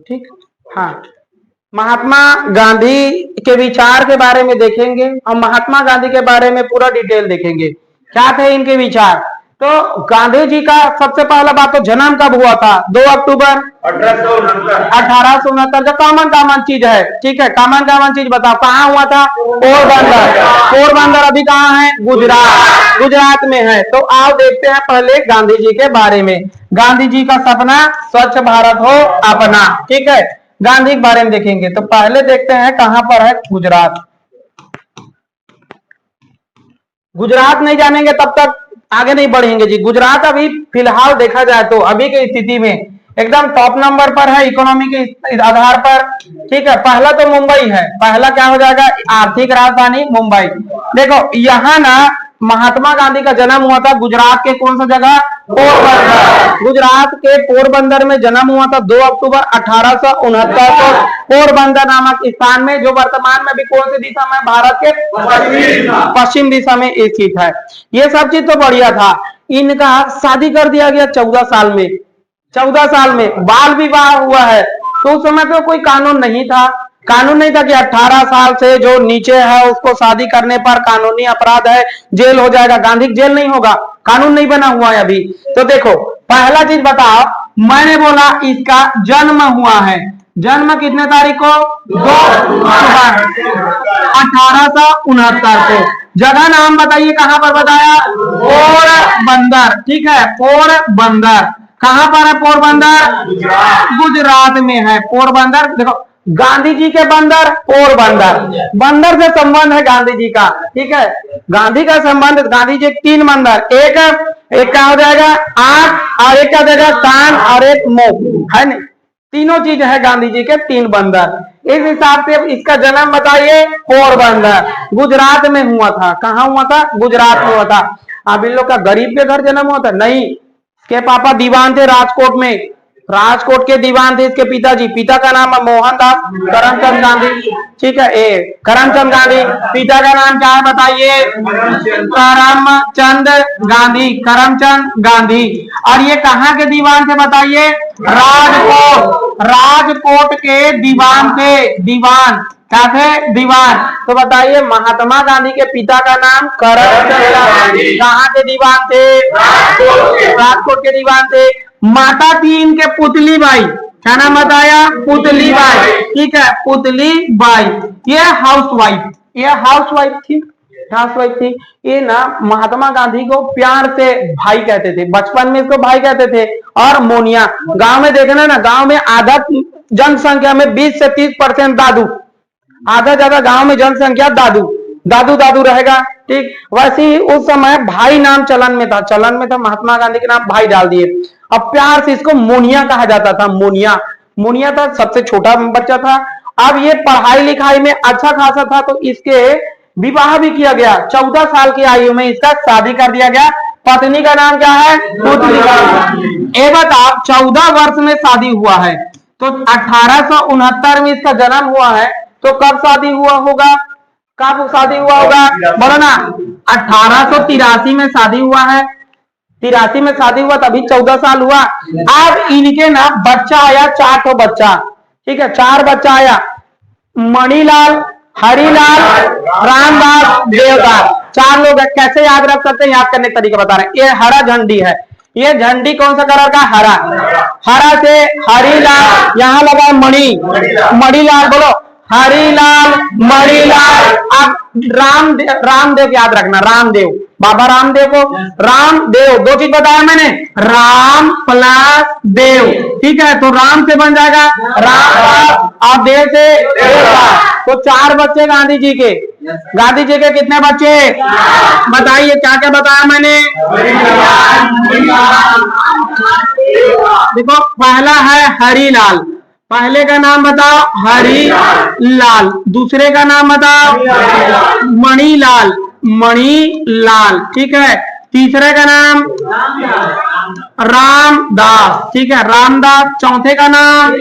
ठीक। हाँ, महात्मा गांधी के विचार के बारे में देखेंगे और महात्मा गांधी के बारे में पूरा डिटेल देखेंगे, क्या थे इनके विचार। तो गांधी जी का सबसे पहला बात तो जन्म कब हुआ था? 2 अक्टूबर 1869। जो कॉमन चीज है, ठीक है, कॉमन चीज बताओ, कहाँ हुआ था? पोरबंदर। पोरबंदर अभी कहाँ है? गुजरात। गुजरात में है। तो आओ देखते हैं पहले गांधी जी के बारे में। गांधी जी का सपना स्वच्छ भारत हो अपना, ठीक है, गांधी के बारे में देखेंगे। तो पहले देखते हैं कहां पर है? गुजरात। गुजरात नहीं जानेंगे तब तक आगे नहीं बढ़ेंगे जी। गुजरात अभी फिलहाल देखा जाए तो अभी की स्थिति में एकदम टॉप नंबर पर है इकोनॉमी के आधार पर, ठीक है। पहला तो मुंबई है, पहला क्या हो जाएगा? आर्थिक राजधानी मुंबई। देखो यहाँ ना महात्मा गांधी का जन्म हुआ था गुजरात के कौन सा जगह? पोरबंदर। गुजरात के पोरबंदर में जन्म हुआ था 2 अक्टूबर 1869 को, पोरबंदर नामक स्थान में, जो वर्तमान में भी कौन सी दिशा में? भारत के पश्चिम दिशा में स्थित है। ये सब चीज तो बढ़िया था। इनका शादी कर दिया गया 14 साल में। 14 साल में बाल विवाह हुआ है। तो उस समय पे कोई कानून नहीं था। कानून नहीं था कि 18 साल से जो नीचे है उसको शादी करने पर कानूनी अपराध है, जेल हो जाएगा। गांधी जेल नहीं होगा, कानून नहीं बना हुआ है अभी। तो देखो पहला चीज बताओ, मैंने बोला इसका जन्म हुआ है। जन्म कितने तारीख को? 2 अक्टूबर 1869 को। जगह नाम बताइए, कहां पर बताया? पोरबंदर, ठीक है, पोरबंदर। कहां पर है पोरबंदर? गुजरात में है पोरबंदर। देखो गांधी जी के बंदर, पोरबंदर, बंदर से संबंध है गांधी जी का, ठीक है। गांधी का संबंध, गांधी जी 3 बंदर, एक क्या हो जाएगा? आंख, और एक क्या देगा? कान, और एक मुंह, है नहीं? तीनों चीज है गांधी जी के 3 बंदर। इस हिसाब से इसका जन्म बताइए पोरबंदर, गुजरात में हुआ था। कहाँ हुआ था? गुजरात में हुआ था। अब इन लोग का गरीब के घर जन्म हुआ था? नहीं, के पापा दीवान थे राजकोट में, राजकोट के दीवान थे इसके पिताजी। पिता का नाम है मोहनदास करमचंद गांधी, ठीक है, करमचंद गांधी। पिता का नाम क्या है बताइए? करमचंद गांधी, करमचंद गांधी। और ये कहाँ के दीवान थे बताइए? राजकोट, राजकोट के दीवान थे। दीवान क्या थे? दीवान। तो बताइए महात्मा गांधी के पिता का नाम करमचंद गांधी, कहाँ के दीवान थे? राजकोट के दीवान थे। माता थी इनके पुतली बाई, क्या नाम बताया? पुतली बाई, ठीक है, पुतली बाई। ये हाउसवाइफ, ये हाउसवाइफ थी, हाउसवाइफ थी। ये ना महात्मा गांधी को प्यार से भाई कहते थे, बचपन में इसको भाई कहते थे। और मोनिया, गांव में देखना ना, गांव में आधा जनसंख्या में 20 से 30% दादू, आधा ज्यादा गांव में जनसंख्या दादू, दादू दादू रहेगा, ठीक। वैसे ही उस समय भाई नाम चलन में था, चलन में था, महात्मा गांधी के नाम भाई डाल दिए। अब प्यार से इसको मोनिया कहा जाता था, मोनिया। मोनिया था, सबसे छोटा बच्चा था। अब ये पढ़ाई लिखाई में अच्छा खासा था, तो इसके विवाह भी किया गया। 14 साल की आयु में इसका शादी कर दिया गया। पत्नी का नाम क्या है? पुतली। ये बताओ 14 वर्ष में शादी हुआ है, तो 1869 में इसका जन्म हुआ है, तो कब शादी हुआ होगा? कब शादी हुआ होगा? बोलो ना। 1883 में शादी हुआ है, 83 में शादी हुआ, तभी 14 साल हुआ। अब इनके ना बच्चा आया, 4 तो बच्चा, ठीक है, 4 बच्चा आया। मणिलाल, हरिलाल, रामदास, देवदास, 4 लोग है। कैसे याद रख सकते हैं? याद करने का तरीका बता रहे हैं। ये हरा झंडी है, ये झंडी कौन सा कलर का? हरा। हरा से हरिलाल, यहाँ लगा मणि, मणिलाल, बोलो हरिलाल, मणिलाल। अब रामदेव याद रखना, रामदेव, बाबा रामदेव को रामदेव, 2 चीज बताया मैंने, राम प्लस देव, ठीक है। तो राम से बन जाएगा राम, और देव से देवदास। तो 4 बच्चे गांधी जी के। गांधी जी के कितने बच्चे बताइए? क्या क्या बताया मैंने? देखो पहला है हरिलाल, पहले का नाम बताओ हरिलाल, दूसरे का नाम बताओ मणिलाल, मणिलाल, ठीक है। तीसरे का नाम रामदास, ठीक है, रामदास। चौथे का नाम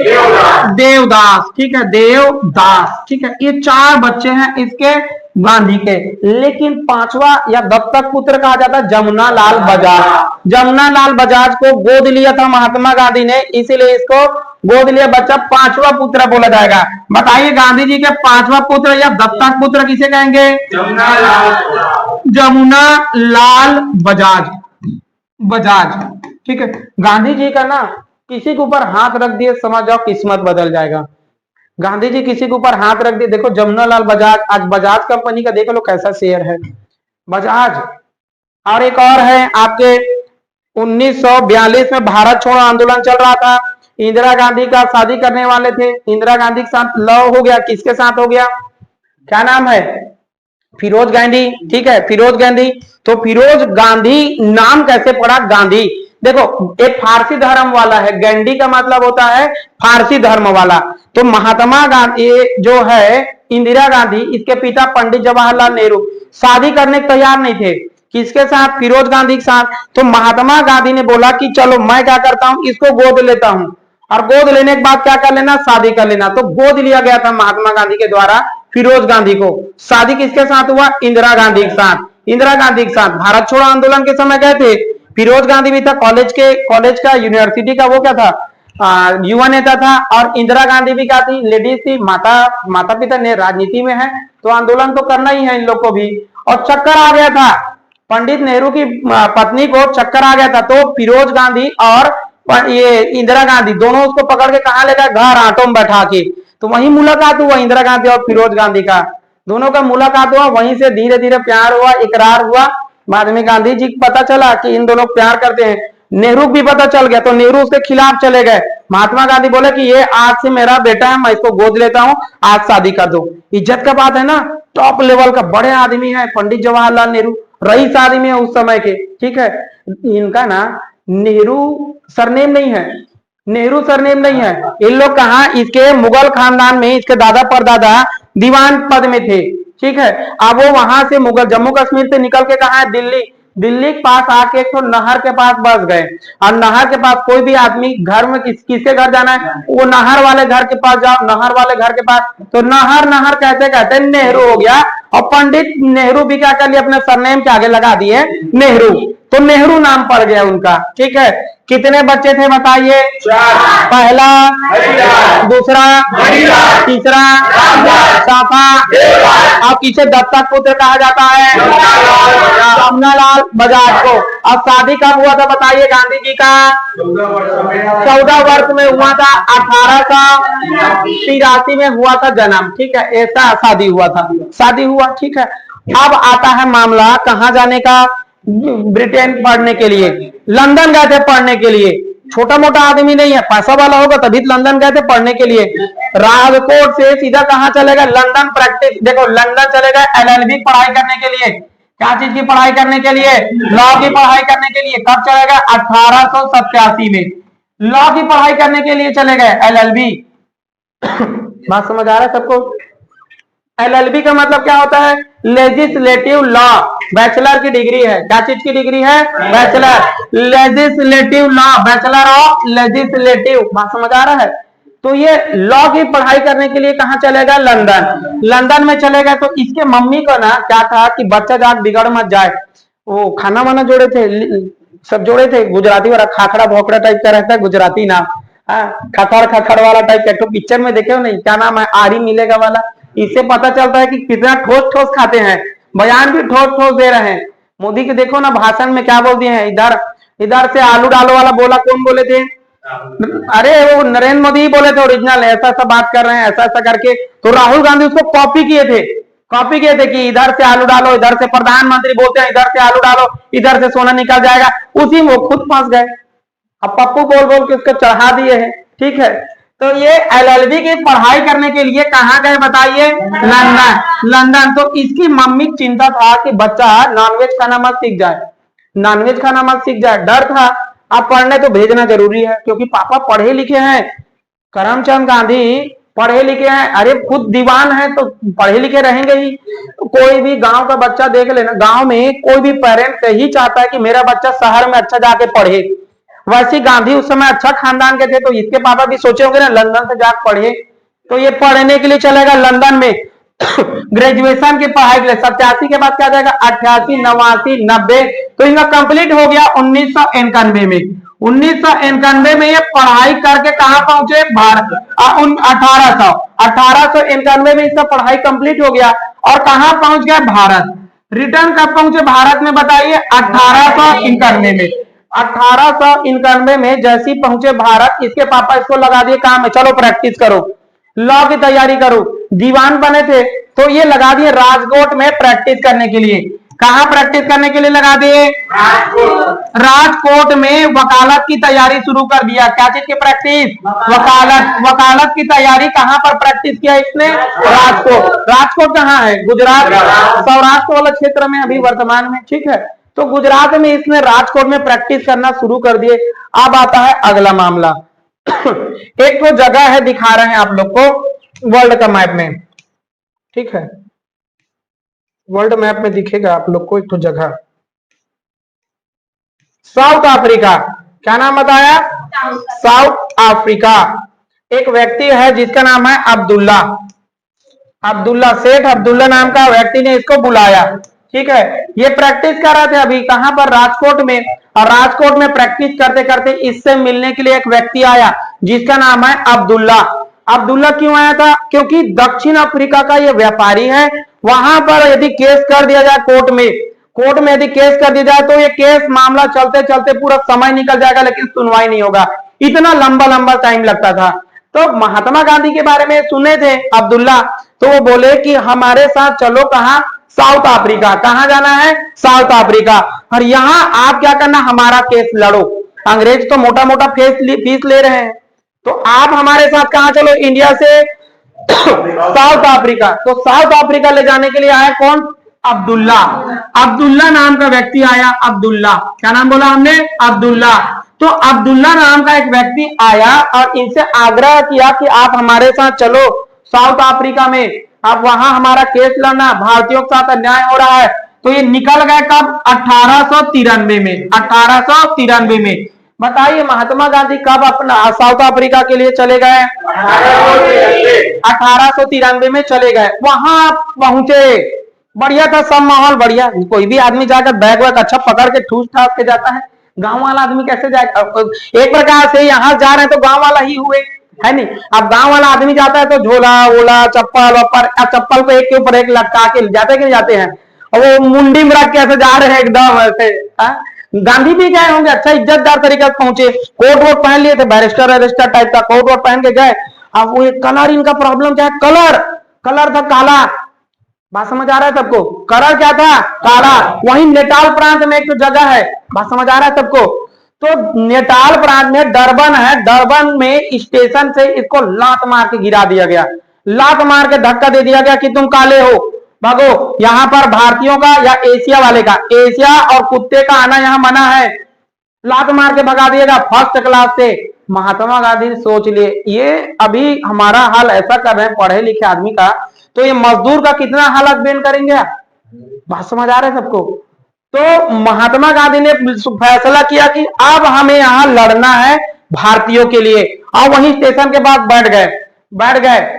देवदास, ठीक है, देवदास, ठीक है। ये 4 बच्चे हैं इसके। गांधी के। लेकिन पांचवा या दत्तक पुत्र कहा जाता है जमुनालाल बजाज। जमुनालाल बजाज को गोद लिया था महात्मा गांधी ने, इसीलिए इसको गोद लिया बच्चा पांचवा पुत्र बोला जाएगा। बताइए गांधी जी के पांचवा पुत्र या दत्तक पुत्र किसे कहेंगे? जमुनालाल बजाज। बजाज, ठीक है। गांधी जी का ना किसी के ऊपर हाथ रख दिए समझ जाओ किस्मत बदल जाएगा। गांधी जी किसी के ऊपर हाथ रख दिए, देखो जमुनालाल बजाज, आज बजाज कंपनी का देख लो कैसा शेयर है बजाज। और एक और है आपके 1942 में भारत छोड़ो आंदोलन चल रहा था, इंदिरा गांधी का शादी करने वाले थे, इंदिरा गांधी के साथ लव हो गया, किसके साथ हो गया, क्या नाम है, फिरोज गांधी, ठीक है, फिरोज गांधी। तो फिरोज गांधी नाम कैसे पड़ा गांधी? देखो एक फारसी धर्म वाला है, गैंडी का मतलब होता है फारसी धर्म वाला। तो महात्मा गांधी जो है इंदिरा गांधी, इसके पिता पंडित जवाहरलाल नेहरू शादी करने के तैयार नहीं थे, किसके साथ, फिरोज गांधी के साथ। तो महात्मा गांधी ने बोला कि चलो मैं क्या करता हूं, इसको गोद लेता हूं, और गोद लेने के बाद क्या कर लेना, शादी कर लेना। तो गोद लिया गया था महात्मा गांधी के द्वारा फिरोज गांधी को। शादी किसके साथ हुआ, इंदिरा गांधी के साथ। इंदिरा गांधी के साथ भारत छोड़ो आंदोलन के समय गए थे, फिरोज गांधी भी था, कॉलेज का यूनिवर्सिटी का वो क्या था, युवा नेता था। और इंदिरा गांधी भी क्या थी, लेडीज थी, माता पिता ने राजनीति में है, तो आंदोलन तो करना ही है इन लोग को भी। और चक्कर आ गया था, पंडित नेहरू की पत्नी को चक्कर आ गया था, तो फिरोज गांधी और ये इंदिरा गांधी दोनों उसको पकड़ के कहा ले गए, घर ऑटो में बैठा के। तो वही मुलाकात हुआ इंदिरा गांधी और फिरोज गांधी का, दोनों का मुलाकात हुआ, वहीं से धीरे धीरे प्यार हुआ, इकरार हुआ। बाद में गांधी जी को पता चला कि इन दोनों प्यार करते हैं, नेहरू भी पता चल गया, तो नेहरू उसके खिलाफ चले गए। महात्मा गांधी बोले कि ये आज से मेरा बेटा है, मैं इसको गोद लेता हूं, आज शादी कर दो। इज्जत का बात है ना, टॉप लेवल का बड़े आदमी है पंडित जवाहरलाल नेहरू, रईस आदमी है उस समय के, ठीक है। इनका ना नेहरू सरनेम नहीं है, नेहरू सरनेम नहीं है। इन लोग कहा, इसके मुगल खानदान में इसके दादा परदादा दीवान पद में थे, ठीक है। अब वो वहां से मुगल जम्मू कश्मीर से निकल के कहा है दिल्ली के पास आके एक तो नहर के पास बस गए। और नहर के पास कोई भी आदमी घर में किसके घर जाना है, वो नहर वाले घर के पास जाओ, नहर वाले घर के पास। तो नहर कहते कहते नेहरू हो गया, और पंडित नेहरू भी क्या कर लिया, अपने सरनेम के आगे लगा दिए नेहरू, तो नेहरू नाम पड़ गया उनका, ठीक है। कितने बच्चे थे बताइए, पहला, दूसरा, तीसरा, चौथा, और पीछे दत्तक पुत्र कहा जाता है जमुनालाल बजाज को। अब शादी कब हुआ था बताइए गांधी जी का, 14 वर्ष में हुआ था, 1883 में हुआ था जन्म, ठीक है, ऐसा शादी हुआ था, शादी हुआ, ठीक है। अब आता है मामला कहाँ जाने का, ब्रिटेन पढ़ने के लिए, लंदन गए थे पढ़ने के लिए। छोटा मोटा आदमी नहीं है, पैसा वाला होगा तभी लंदन गए थे पढ़ने के लिए। राजकोट से सीधा कहाँ चलेगा, लंदन प्रैक्टिस, देखो लंदन चलेगा LLB पढ़ाई करने के लिए। क्या चीज की पढ़ाई करने के लिए, लॉ की पढ़ाई करने के लिए। कब चलेगा, 1887 में लॉ की पढ़ाई करने के लिए चले गए, LLB। बात समझ आ रहा है सबको? LLB का मतलब क्या होता है, लेजिस्लेटिव लॉ, बैचलर की डिग्री है। क्या चीज की डिग्री है, bachelor legislative law, bachelor of legislative. बात समझ आ रहा है? तो ये लॉ की पढ़ाई करने के लिए कहाँ चलेगा, लंदन। लंदन में चले गए, तो इसके मम्मी को ना क्या था कि बच्चा जाग बिगड़ मत जाए, वो खाना वाना जोड़े थे, सब जोड़े थे, गुजराती वाला खाखड़ा भोकड़ा टाइप का रहता है, गुजराती नाम, खखड़ वाला टाइप का। तो पिक्चर में देखे हो नहीं, क्या नाम है, आरी मिलेगा वाला। इससे पता चलता है कि कितना ठोस ठोस खाते हैं, बयान भी ठोस ठोस दे रहे हैं। मोदी के देखो ना भाषण में क्या बोल दिए हैं, इधर से आलू डालो वाला बोला, कौन बोले थे, अरे वो नरेंद्र मोदी बोले थे ओरिजिनल, ऐसा ऐसा बात कर रहे हैं, ऐसा ऐसा करके। तो राहुल गांधी उसको कॉपी किए थे कि इधर से आलू डालो, इधर से प्रधानमंत्री बोलते हैं इधर से आलू डालो, इधर से सोना निकल जाएगा, उसी में वो खुद फंस गए। अब पप्पू बोल बोल के उसको चढ़ा दिए हैं, ठीक है। तो ये LLB की पढ़ाई करने के लिए कहाँ गए बताइए, लंदन। तो इसकी मम्मी की चिंता था कि बच्चा नॉनवेज खाना मत सीख जाए, नॉनवेज खाना मत सीख जाए, डर था। अब पढ़ने तो भेजना जरूरी है, क्योंकि पापा पढ़े लिखे हैं, करमचंद गांधी पढ़े लिखे हैं, अरे खुद दीवान है तो पढ़े लिखे रहेंगे ही। तो कोई भी गांव का बच्चा देख लेना, गांव में कोई भी पेरेंट्स यही चाहता है कि मेरा बच्चा शहर में अच्छा जाके पढ़े। वैसे गांधी उस समय अच्छा खानदान के थे, तो इसके पापा भी सोचे होंगे ना लंदन से जाकर पढ़े, तो ये पढ़ने के लिए चलेगा लंदन में। ग्रेजुएशन की पढ़ाई के लिए 87 के बाद क्या जाएगा 88, 89, 90। तो इनका कंप्लीट हो गया 1991 में। 1991 में ये पढ़ाई करके कहां पहुंचे? भारत। 1891 में इसका पढ़ाई कंप्लीट हो गया और कहां पहुंच गया? भारत। रिटर्न कब पहुंचे भारत में बताइए? 1891 में। 1891 में जैसे ही पहुंचे भारत, इसके पापा इसको लगा दिए काम में, चलो प्रैक्टिस करो, लॉ की तैयारी करो। दीवान बने थे तो ये लगा दिए राजकोट में प्रैक्टिस करने के लिए। कहां प्रैक्टिस करने के लिए लगा दिए? राजकोट में वकालत की तैयारी शुरू कर दिया। क्या चीज की प्रैक्टिस? वकालत। वकालत की तैयारी कहां पर प्रैक्टिस किया इसने? राजकोट। राजकोट कहां है? गुजरात, सौराष्ट्र वाला क्षेत्र में अभी वर्तमान में, ठीक है। तो गुजरात में इसने राजकोट में प्रैक्टिस करना शुरू कर दिए। अब आता है अगला मामला। एक तो जगह है, दिखा रहे हैं आप लोग को वर्ल्ड का मैप में, ठीक है। वर्ल्ड मैप में दिखेगा आप लोग को एक तो जगह, साउथ अफ्रीका। क्या नाम बताया? South Africa. एक व्यक्ति है जिसका नाम है अब्दुल्ला। अब्दुल्ला, शेख अब्दुल्ला नाम का व्यक्ति ने इसको बुलाया, ठीक है। ये प्रैक्टिस कर रहे थे अभी कहां पर? राजकोट में। और राजकोट में प्रैक्टिस करते करते इससे मिलने के लिए एक व्यक्ति आया जिसका नाम है अब्दुल्ला। अब्दुल्ला क्यों आया था? क्योंकि दक्षिण अफ्रीका का ये व्यापारी है। वहां पर यदि केस कर दिया जाए कोर्ट में यदि केस कर दिया जाए तो ये केस मामला चलते चलते पूरा समय निकल जाएगा, लेकिन सुनवाई नहीं होगा। इतना लंबा लंबा टाइम लगता था। तो महात्मा गांधी के बारे में सुने थे अब्दुल्ला, तो वो बोले कि हमारे साथ चलो। कहां? South Africa. कहां जाना है? South Africa. और यहां आप क्या करना? हमारा केस लड़ो। अंग्रेज तो मोटा मोटा फीस ले रहे हैं, तो आप हमारे साथ कहां चलो? इंडिया से साउथ अफ्रीका। तो साउथ अफ्रीका ले जाने के लिए आया कौन? अब्दुल्ला। अब्दुल्ला नाम का व्यक्ति आया। अब्दुल्ला, क्या नाम बोला हमने? अब्दुल्ला। तो अब्दुल्ला नाम का एक व्यक्ति आया और इनसे आग्रह किया कि आप हमारे साथ चलो साउथ अफ्रीका में, आप वहां हमारा केस लड़ना, भारतीयों के साथ अन्याय हो रहा है। तो ये निकल गए कब? 1893 में। 1893 में। बताइए महात्मा गांधी कब अपना साउथ अफ्रीका के लिए चले गए? 1893 में चले गए। वहां पहुंचे, बढ़िया था सब माहौल, बढ़िया। कोई भी आदमी जाकर बैग वैग अच्छा पकड़ के ठूस ठास के जाता है, गांव वाला आदमी कैसे जाएगा? एक प्रकार से यहाँ जा रहे हैं तो गांव वाला ही हुए, है नहीं। अब गांव वाला आदमी जाता है तो झोला वोला चप्पल वप्पल, चप्पल को एक के ऊपर एक लटका के जाते कि नहीं जाते हैं, और वो मुंडी में रख के ऐसे जा रहे हैं एकदम ऐसे। गांधी भी गए होंगे, अच्छा इज्जतदार तरीके से पहुंचे, कोट वोट पहन लिए थे, बैरिस्टर वैरिस्टर टाइप का कोट वोट पहन के गए। अब वो कलर, इनका प्रॉब्लम क्या है? कलर था काला। बात समझ आ रहा है सबको? कलर क्या था? काला। वहीं नेटाल प्रांत में एक तो जगह है, बात समझ आ रहा है सबको? तो नेटाल प्रांत में डरबन है, डरबन में स्टेशन से इसको लात मार के गिरा दिया गया, लात मार के धक्का दे दिया गया कि तुम काले हो, भागो। यहाँ पर भारतीयों का या एशिया वाले का, एशिया और कुत्ते का आना यहाँ मना है। लात मार के भगा दिएगा फर्स्ट क्लास से। महात्मा गांधी ने सोच लिए ये अभी हमारा हाल ऐसा कर रहे हैं पढ़े लिखे आदमी का, तो ये मजदूर का कितना हालत बेन करेंगे? बात समझ आ रहा है सबको? तो महात्मा गांधी ने फैसला किया कि अब हमें यहाँ लड़ना है भारतीयों के लिए, और वहीं स्टेशन के पास बैठ गए,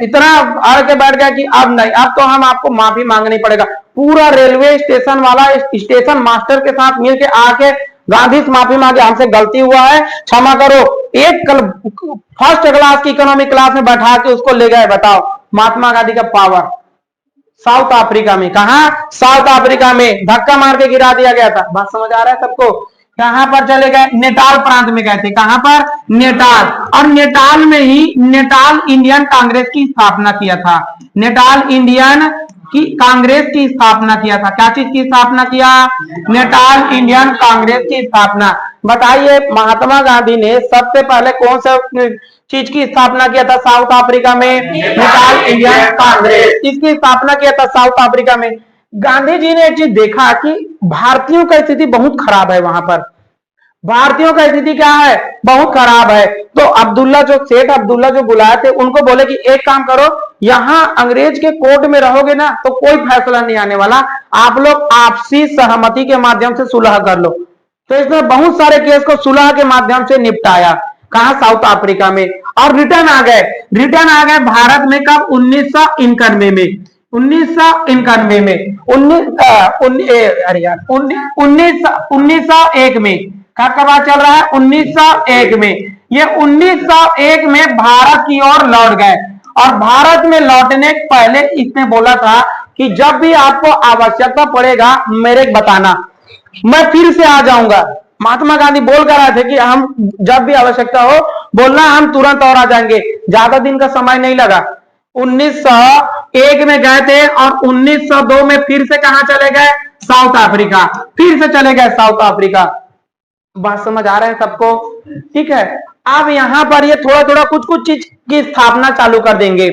इतना अड़ के बैठ गए कि अब नहीं, अब तो हम आपको माफी मांगनी पड़ेगा। पूरा रेलवे स्टेशन वाला स्टेशन मास्टर के साथ मिलके आके गांधी से माफी मांगे, हमसे गलती हुआ है, क्षमा करो। एक फर्स्ट क्लास की इकोनॉमी क्लास में बैठा के उसको ले गए। बताओ महात्मा गांधी का पावर। साउथ अफ्रीका में, कहा? साउथ अफ्रीका में धक्का मार के गिरा दिया गया था। बात समझ आ रहा है सबको? कहां पर चले गए? नेटाल प्रांत में गए थे। कहां पर? नेटाल। और नेटाल में ही नेटाल इंडियन कांग्रेस की स्थापना किया था। नेटाल इंडियन की कांग्रेस की स्थापना किया था। क्या चीज की स्थापना किया? नेटाल इंडियन कांग्रेस की स्थापना। बताइए महात्मा गांधी ने सबसे पहले कौन सा चीज की स्थापना किया था साउथ अफ्रीका में? नेटाल इंडियन कांग्रेस, इसकी स्थापना किया था साउथ अफ्रीका में। गांधी जी ने एक चीज देखा कि भारतीयों का स्थिति बहुत खराब है वहां पर। भारतीयों का स्थिति क्या है? बहुत खराब है। तो अब्दुल्ला जो शेख अब्दुल्ला जो बुलाए थे उनको बोले कि एक काम करो, यहां अंग्रेज के कोर्ट में रहोगे ना तो कोई फैसला नहीं आने वाला, आप लोग आपसी सहमति के माध्यम से सुलह कर लो। तो इसमें बहुत सारे केस को सुलह के माध्यम से निपटाया। कहा? साउथ अफ्रीका में। और रिटर्न आ गए भारत में कब? 1991 में। 1991 में 1901 में कब चल रहा है 1901 में। ये 1901 में भारत की ओर लौट गए और भारत में लौटने के पहले इसने बोला था कि जब भी आपको आवश्यकता पड़ेगा मेरे को बताना, मैं फिर से आ जाऊंगा। महात्मा गांधी बोल कर आए थे कि हम जब भी आवश्यकता हो बोलना, हम तुरंत और आ जाएंगे। ज्यादा दिन का समय नहीं लगा। 1901 में गए थे और 1902 में फिर से कहां चले गए, साउथ अफ्रीका। फिर से चले गए साउथ अफ्रीका। बात समझ आ रहे हैं सबको, ठीक है। अब यहां पर ये थोड़ा थोड़ा कुछ कुछ चीज की स्थापना चालू कर देंगे।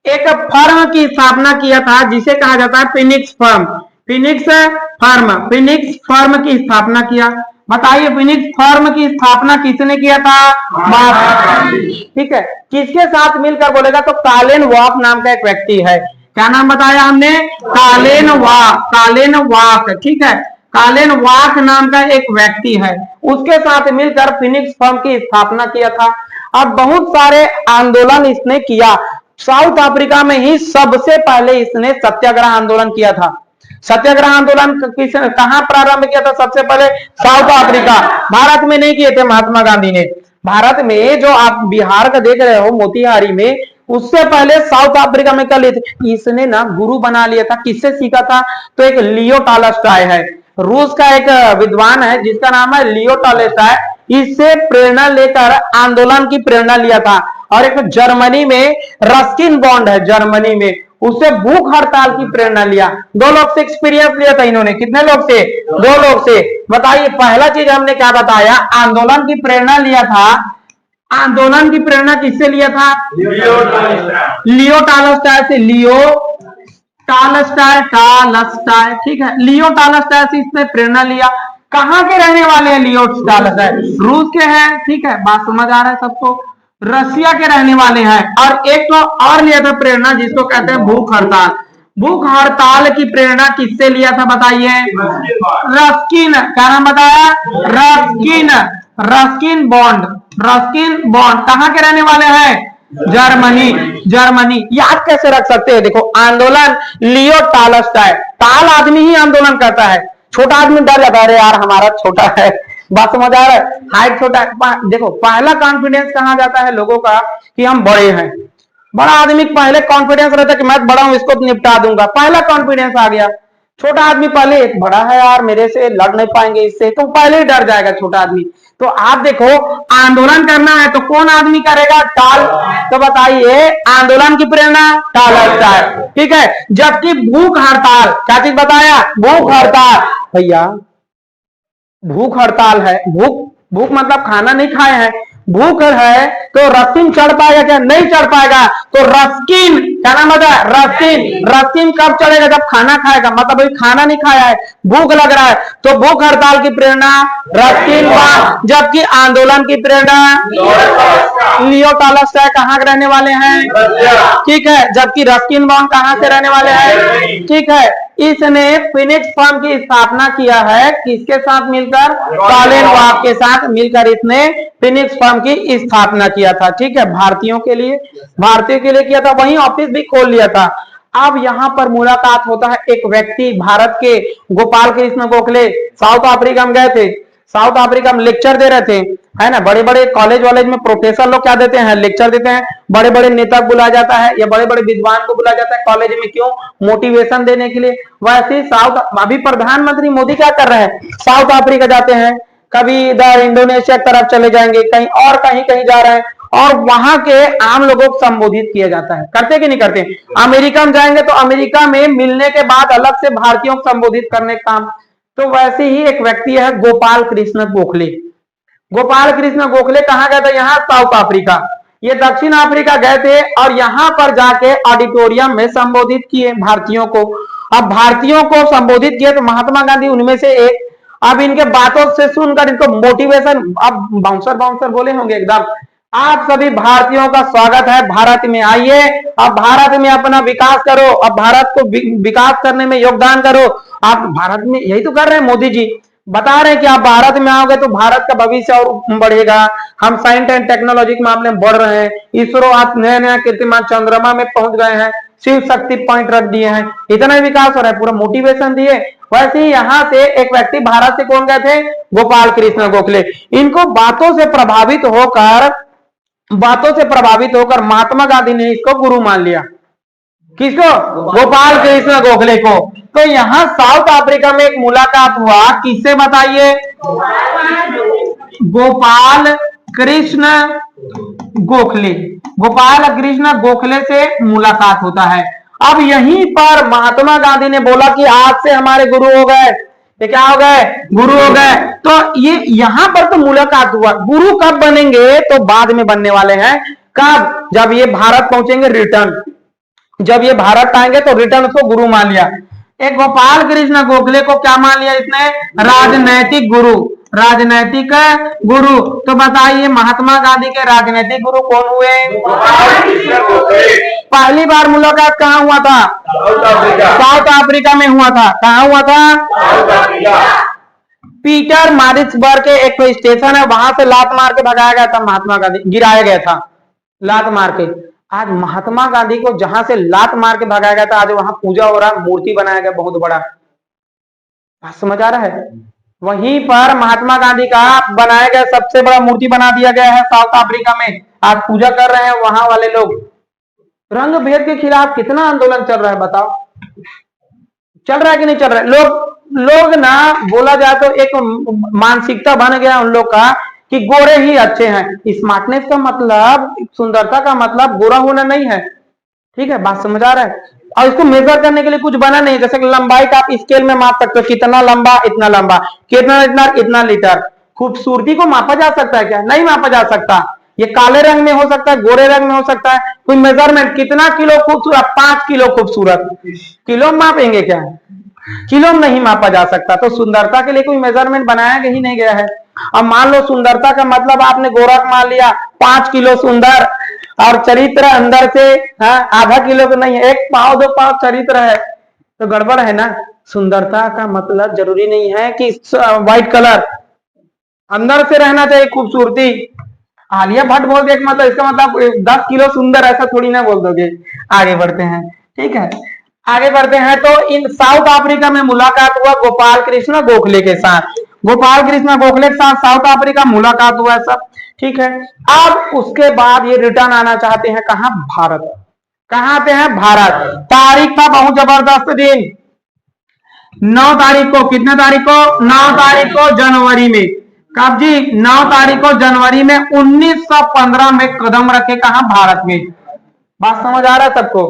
एक फर्म की स्थापना किया था जिसे कहा जाता है फिनिक्स फर्म। फिनिक्स फर्म की स्थापना किया। बताइए फिनिक्स फर्म की स्थापना किसने किया था, ठीक है। किसके साथ मिलकर बोलेगा तो कालेन वॉक नाम का एक व्यक्ति है। क्या नाम बताया हमने, कालेन वाक, ठीक है। कालेन वाक नाम का एक व्यक्ति है, उसके साथ मिलकर फिनिक्स फर्म की स्थापना किया था। अब बहुत सारे आंदोलन इसने किया। साउथ अफ्रीका में ही सबसे पहले इसने सत्याग्रह आंदोलन किया था। सत्याग्रह आंदोलन कहां प्रारंभ किया था, सबसे पहले साउथ अफ्रीका। भारत में नहीं किए थे महात्मा गांधी ने। भारत में जो आप बिहार का देख रहे हो मोतिहारी में, उससे पहले साउथ अफ्रीका में कर लिए थे। इसने ना गुरु बना लिया था। किससे सीखा था, तो एक लियो टॉलस्टॉय है, रूस का एक विद्वान है जिसका नाम है लियो टॉलस्टॉय। इससे प्रेरणा लेकर आंदोलन की प्रेरणा लिया था। और एक जर्मनी में रस्किन बॉन्ड है, जर्मनी में, उससे भूख हड़ताल की प्रेरणा लिया। दो लोग से एक्सपीरियंस लिया था इन्होंने। कितने लोग से, दो लोग से। बताइए पहला चीज हमने क्या बताया, आंदोलन की प्रेरणा लिया था। आंदोलन की प्रेरणा किससे लिया था, लियो टॉलस्टॉय से। लियो टॉलस्टॉय, ठीक है। लियो टॉलस्टॉय से इसने प्रेरणा लिया। कहां के रहने वाले हैं लियो टॉलस्टॉय, रूस के हैं, ठीक है। बात समझ आ रहा है सबको, रसिया के रहने वाले हैं। और एक तो और लिया था प्रेरणा जिसको कहते हैं भूख हड़ताल। भूख हड़ताल की प्रेरणा किससे लिया था बताइए, रस्किन। क्या नाम बताया, रस्किन बॉन्ड। कहां के रहने वाले हैं, जर्मनी। याद कैसे रख सकते हैं, देखो आंदोलन लियो टॉलस्टॉय। टाल आदमी ही आंदोलन करता है, छोटा आदमी डर जाता है, अरे यार हमारा छोटा है। बात समझ आ रहा है, हाइट छोटा है। देखो पहला कॉन्फिडेंस कहां जाता है लोगों का, कि हम बड़े हैं। बड़ा आदमी पहले कॉन्फिडेंस रहता है कि मैं बड़ा हूं, इसको निपटा दूंगा, पहला कॉन्फिडेंस आ गया। छोटा आदमी पहले, एक बड़ा है यार मेरे से लड़ नहीं पाएंगे इससे, तो पहले ही डर जाएगा छोटा आदमी। तो आप देखो आंदोलन करना है तो कौन आदमी करेगा, टाल। तो बताइए आंदोलन की प्रेरणा टॉलस्टॉय, ठीक है। जबकि भूख हड़ताल, क्या चीज बताया, भूख हड़ताल। भैया भूख हड़ताल है, भूख मतलब खाना नहीं खाए हैं, भूख है तो रस्किन चढ़ पाएगा क्या, नहीं चढ़ पाएगा। तो रस्किन, क्या नाम बताया, रस्किन कब चढ़ेगा, जब खाना खाएगा। मतलब अभी खाना नहीं खाया है, भूख लग रहा है, तो भूख हड़ताल की प्रेरणा रस्किन। जबकि आंदोलन की प्रेरणा लियो टॉलस्टॉय कहाँ के रहने वाले हैं, ठीक है। जबकि रस्किन बॉन्ड कहाँ से रहने वाले हैं, ठीक है। इसने फिनिक्स फर्म की स्थापना किया है, किसके साथ मिलकर, कालेन वाक के साथ मिलकर इसने फिनिक्स फर्म की स्थापना किया था, ठीक है। भारतीयों के लिए किया था, वहीं ऑफिस भी खोल लिया था। अब यहाँ पर मुलाकात होता है एक व्यक्ति, भारत के गोपाल कृष्ण गोखले साउथ अफ्रीका में गए थे। साउथ अफ्रीका में लेक्चर दे रहे थे, है ना। बड़े बड़े कॉलेज में प्रोफेसर लोग क्या देते हैं, लेक्चर देते हैं। बड़े बड़े नेता को बुलाया जाता है या बड़े बड़े विद्वान को बुलाया जाता है कॉलेज में, क्यों, मोटिवेशन देने के लिए। वैसे अभी प्रधानमंत्री मोदी क्या कर रहे हैं, साउथ अफ्रीका जाते हैं, कभी इधर इंडोनेशिया की तरफ चले जाएंगे, कहीं और कहीं जा रहे हैं, और वहां के आम लोगों को संबोधित किया जाता है। करते कि नहीं करते, अमेरिका में जाएंगे तो अमेरिका में मिलने के बाद अलग से भारतीयों को संबोधित करने का काम। तो वैसे ही एक व्यक्ति है गोपाल कृष्ण गोखले। गोपाल कृष्ण गोखले कहां गए थे, यहाँ साउथ अफ्रीका। ये दक्षिण अफ्रीका गए थे और यहाँ पर जाके ऑडिटोरियम में संबोधित किए भारतीयों को। अब भारतीयों को संबोधित किए तो महात्मा गांधी उनमें से एक। अब इनके बातों से सुनकर इनको मोटिवेशन, अब बाउंसर बोले होंगे एकदम, आप सभी भारतीयों का स्वागत है, भारत में आइए, अब भारत में अपना विकास करो, अब भारत को विकास करने में योगदान करो। आप भारत में यही तो कर रहे हैं, मोदी जी बता रहे हैं कि आप भारत में आओगे तो भारत का भविष्य और बढ़ेगा। हम साइंस एंड टेक्नोलॉजी के मामले में बढ़ रहे हैं, इसरो आप नया कीर्तिमान चंद्रमा में पहुंच गए हैं, शिव शक्ति पॉइंट रख दिए हैं, इतना विकास हो रहा है, पूरा मोटिवेशन दिए। वैसे ही यहाँ से एक व्यक्ति भारत से कौन गए थे, गोपाल कृष्ण गोखले। इनको बातों से प्रभावित होकर महात्मा गांधी ने इसको गुरु मान लिया। किसको? गोपाल कृष्ण गोखले को। तो यहाँ साउथ अफ्रीका में एक मुलाकात हुआ, किससे बताइए? गोपाल कृष्ण गोखले, गोपाल कृष्ण गोखले से मुलाकात होता है। अब यहीं पर महात्मा गांधी ने बोला कि आज से हमारे गुरु हो गए। ये क्या हो गए? गुरु हो गए। तो ये यहां पर तो मुलाकात हुआ, गुरु कब बनेंगे तो बाद में बनने वाले हैं। कब? जब ये भारत पहुंचेंगे रिटर्न, जब ये भारत आएंगे तो रिटर्न उसको गुरु मान लिया। एक गोपाल कृष्ण गोखले को क्या मान लिया इसने? राजनैतिक गुरु, राजनैतिक गुरु। तो बताइए महात्मा गांधी के राजनैतिक गुरु कौन हुए? पहली बार मुलाकात कहाँ हुआ था? साउथ अफ्रीका में हुआ था। कहाँ हुआ था? पीटर मारिट्सबर्ग के एक स्टेशन है, वहां से लात मार के भगाया गया था महात्मा गांधी, गिराया गया था लात मार के। आज महात्मा गांधी को जहां से लात मार के भगाया गया था, आज वहां पूजा हो रहा, मूर्ति बनाया गया बहुत बड़ा। बात समझ आ रहा है? वहीं पर महात्मा गांधी का बनाया गया सबसे बड़ा मूर्ति बना दिया गया है साउथ अफ्रीका में। आज पूजा कर रहे हैं वहां वाले लोग। रंग भेद के खिलाफ कितना आंदोलन चल रहा है बताओ, चल रहा है कि नहीं चल रहा है? लोग ना, बोला जाए तो एक मानसिकता बन गया उन लोग का कि गोरे ही अच्छे हैं। स्मार्टनेस का मतलब, सुंदरता का मतलब गोरा होना नहीं है। ठीक है, बात समझ आ रहा है? और इसको मेजर करने के लिए कुछ बना नहीं, जैसे लंबाई का आप स्केल में माप सकते हो, कितना लंबा इतना लंबा, कितना इतना लीटर। खूबसूरती को मापा जा सकता है क्या? नहीं मापा जा सकता। ये काले रंग में हो सकता है, गोरे रंग में हो सकता है। कोई मेजरमेंट, कितना किलो खूबसूरत? 5 किलो खूबसूरत। किलो मापेंगे क्या? किलो में नहीं मापा जा सकता। तो सुंदरता के लिए कोई मेजरमेंट बनाया ही नहीं गया है। अब मान लो सुंदरता का मतलब आपने गोरा मान लिया, 5 किलो सुंदर, और चरित्र अंदर से आधा किलो तो नहीं है, 1 पाव 2 पाव चरित्र है, तो गड़बड़ है ना। सुंदरता का मतलब जरूरी नहीं है कि व्हाइट कलर, अंदर से रहना चाहिए खूबसूरती। आलिया भट्ट बोल दे मतलब इसका मतलब 10 किलो सुंदर, ऐसा थोड़ी ना बोल दोगे। आगे बढ़ते हैं, ठीक है, आगे बढ़ते हैं। तो इन साउथ अफ्रीका में मुलाकात हुआ गोपाल कृष्ण गोखले के साथ। गोपाल कृष्ण गोखले के साथ साउथ अफ्रीका मुलाकात हुआ सब, ठीक है। अब उसके बाद ये रिटर्न आना चाहते हैं कहां? भारत। कहां आते हैं? भारत। तारीख था बहुत जबरदस्त दिन, 9 तारीख को। कितने तारीख को? 9 तारीख को जनवरी में। कब जी? 9 तारीख को जनवरी में 1915 में कदम रखे कहां? भारत में। बात समझ आ रहा है सबको?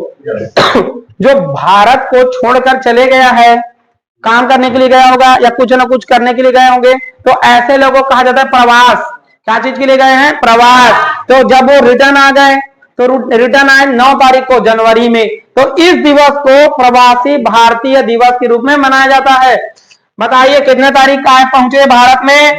जो भारत को छोड़कर चले गया है, काम करने के लिए गया होगा या कुछ ना कुछ करने के लिए गए होंगे, तो ऐसे लोगों को कहा जाता है प्रवास। क्या चीज के लिए गए हैं? प्रवास। तो जब वो रिटर्न आ गए, तो रिटर्न आए 9 तारीख को जनवरी में, तो इस दिवस को प्रवासी भारतीय दिवस के रूप में मनाया जाता है। बताइए कितने तारीख का आए पहुंचे भारत में?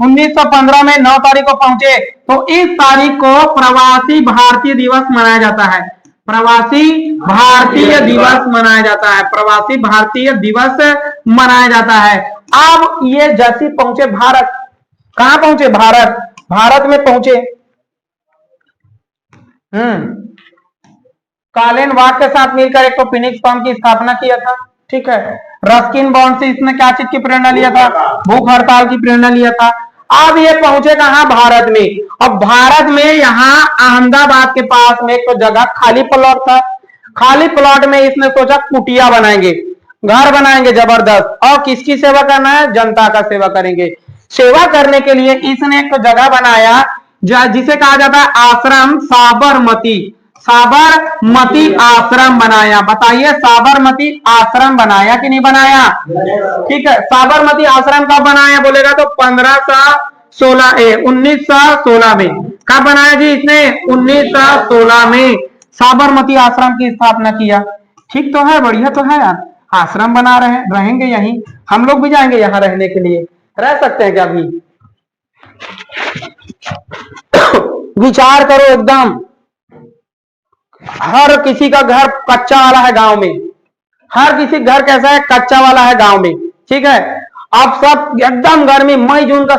1915 में 9 तारीख को पहुंचे। तो इस तारीख को प्रवासी भारतीय दिवस मनाया जाता है। प्रवासी भारतीय दिवस मनाया जाता है। प्रवासी भारतीय दिवस मनाया जाता है। अब ये जैसे पहुंचे भारत, कहां पहुंचे? भारत। भारत में पहुंचे, कालिन वाग के साथ मिलकर एक तो फिनिक्स फर्म की स्थापना किया था, ठीक है। रस्किन बॉन्ड से इसने क्या चीज की प्रेरणा लिया था? भूख हड़ताल की प्रेरणा लिया था। अब ये पहुंचे कहां? भारत में। अब भारत में यहाँ अहमदाबाद के पास में एक तो जगह खाली प्लॉट था। खाली प्लॉट में इसने सोचा कुटिया बनाएंगे, घर बनाएंगे जबरदस्त, और किसकी सेवा करना है? जनता का सेवा करेंगे। सेवा करने के लिए इसने एक तो जगह बनाया जिसे कहा जाता है आश्रम साबरमती। साबरमती आश्रम बनाया। बताइए साबरमती आश्रम बनाया कि नहीं बनाया? ठीक है। साबरमती आश्रम कब बनाया बोलेगा तो 1916 में। कब बनाया जी इसने? 1916 में साबरमती आश्रम की स्थापना किया। ठीक तो है, बढ़िया तो है यार। आश्रम बना रहे हैं, रहेंगे यहीं, हम लोग भी जाएंगे यहाँ रहने के लिए। रह सकते हैं क्या अभी? विचार करो एकदम, हर किसी का घर कच्चा वाला है गांव में। हर किसी घर कैसा है? कच्चा वाला है गांव में, ठीक है। अब सब एकदम गर्मी, मई जून का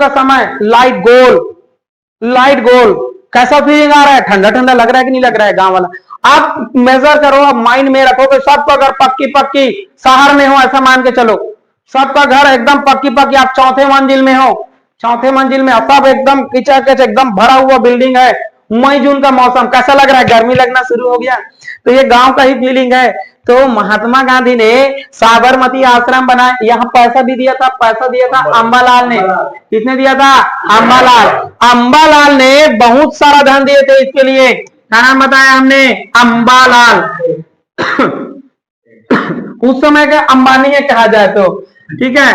समय, लाइट गोल कैसा फीलिंग आ रहा है? ठंडा ठंडा लग रहा है कि नहीं लग रहा है गांव वाला? आप मेजर करो, आप माइंड में रखो कि सबका घर पक्की पक्की शहर में हो, ऐसा मान के चलो सबका घर एकदम पक्की पक्की, आप चौथे मंजिल में हो, चौथे मंजिल में सब एकदम किचकच एकदम भरा हुआ बिल्डिंग है, मई जून का मौसम, कैसा लग रहा है? गर्मी लगना शुरू हो गया। तो ये गांव का ही फीलिंग है। तो महात्मा गांधी ने साबरमती आश्रम बनाया, यहाँ पैसा भी दिया था, पैसा दिया था अंबालाल ने। किसने दिया था? अंबालाल। अंबालाल ने बहुत सारा धन दिए थे इसके लिए। क्या नाम बताया हमने? अंबालाल। उस समय के अंबानी है कहा जाए तो, ठीक है।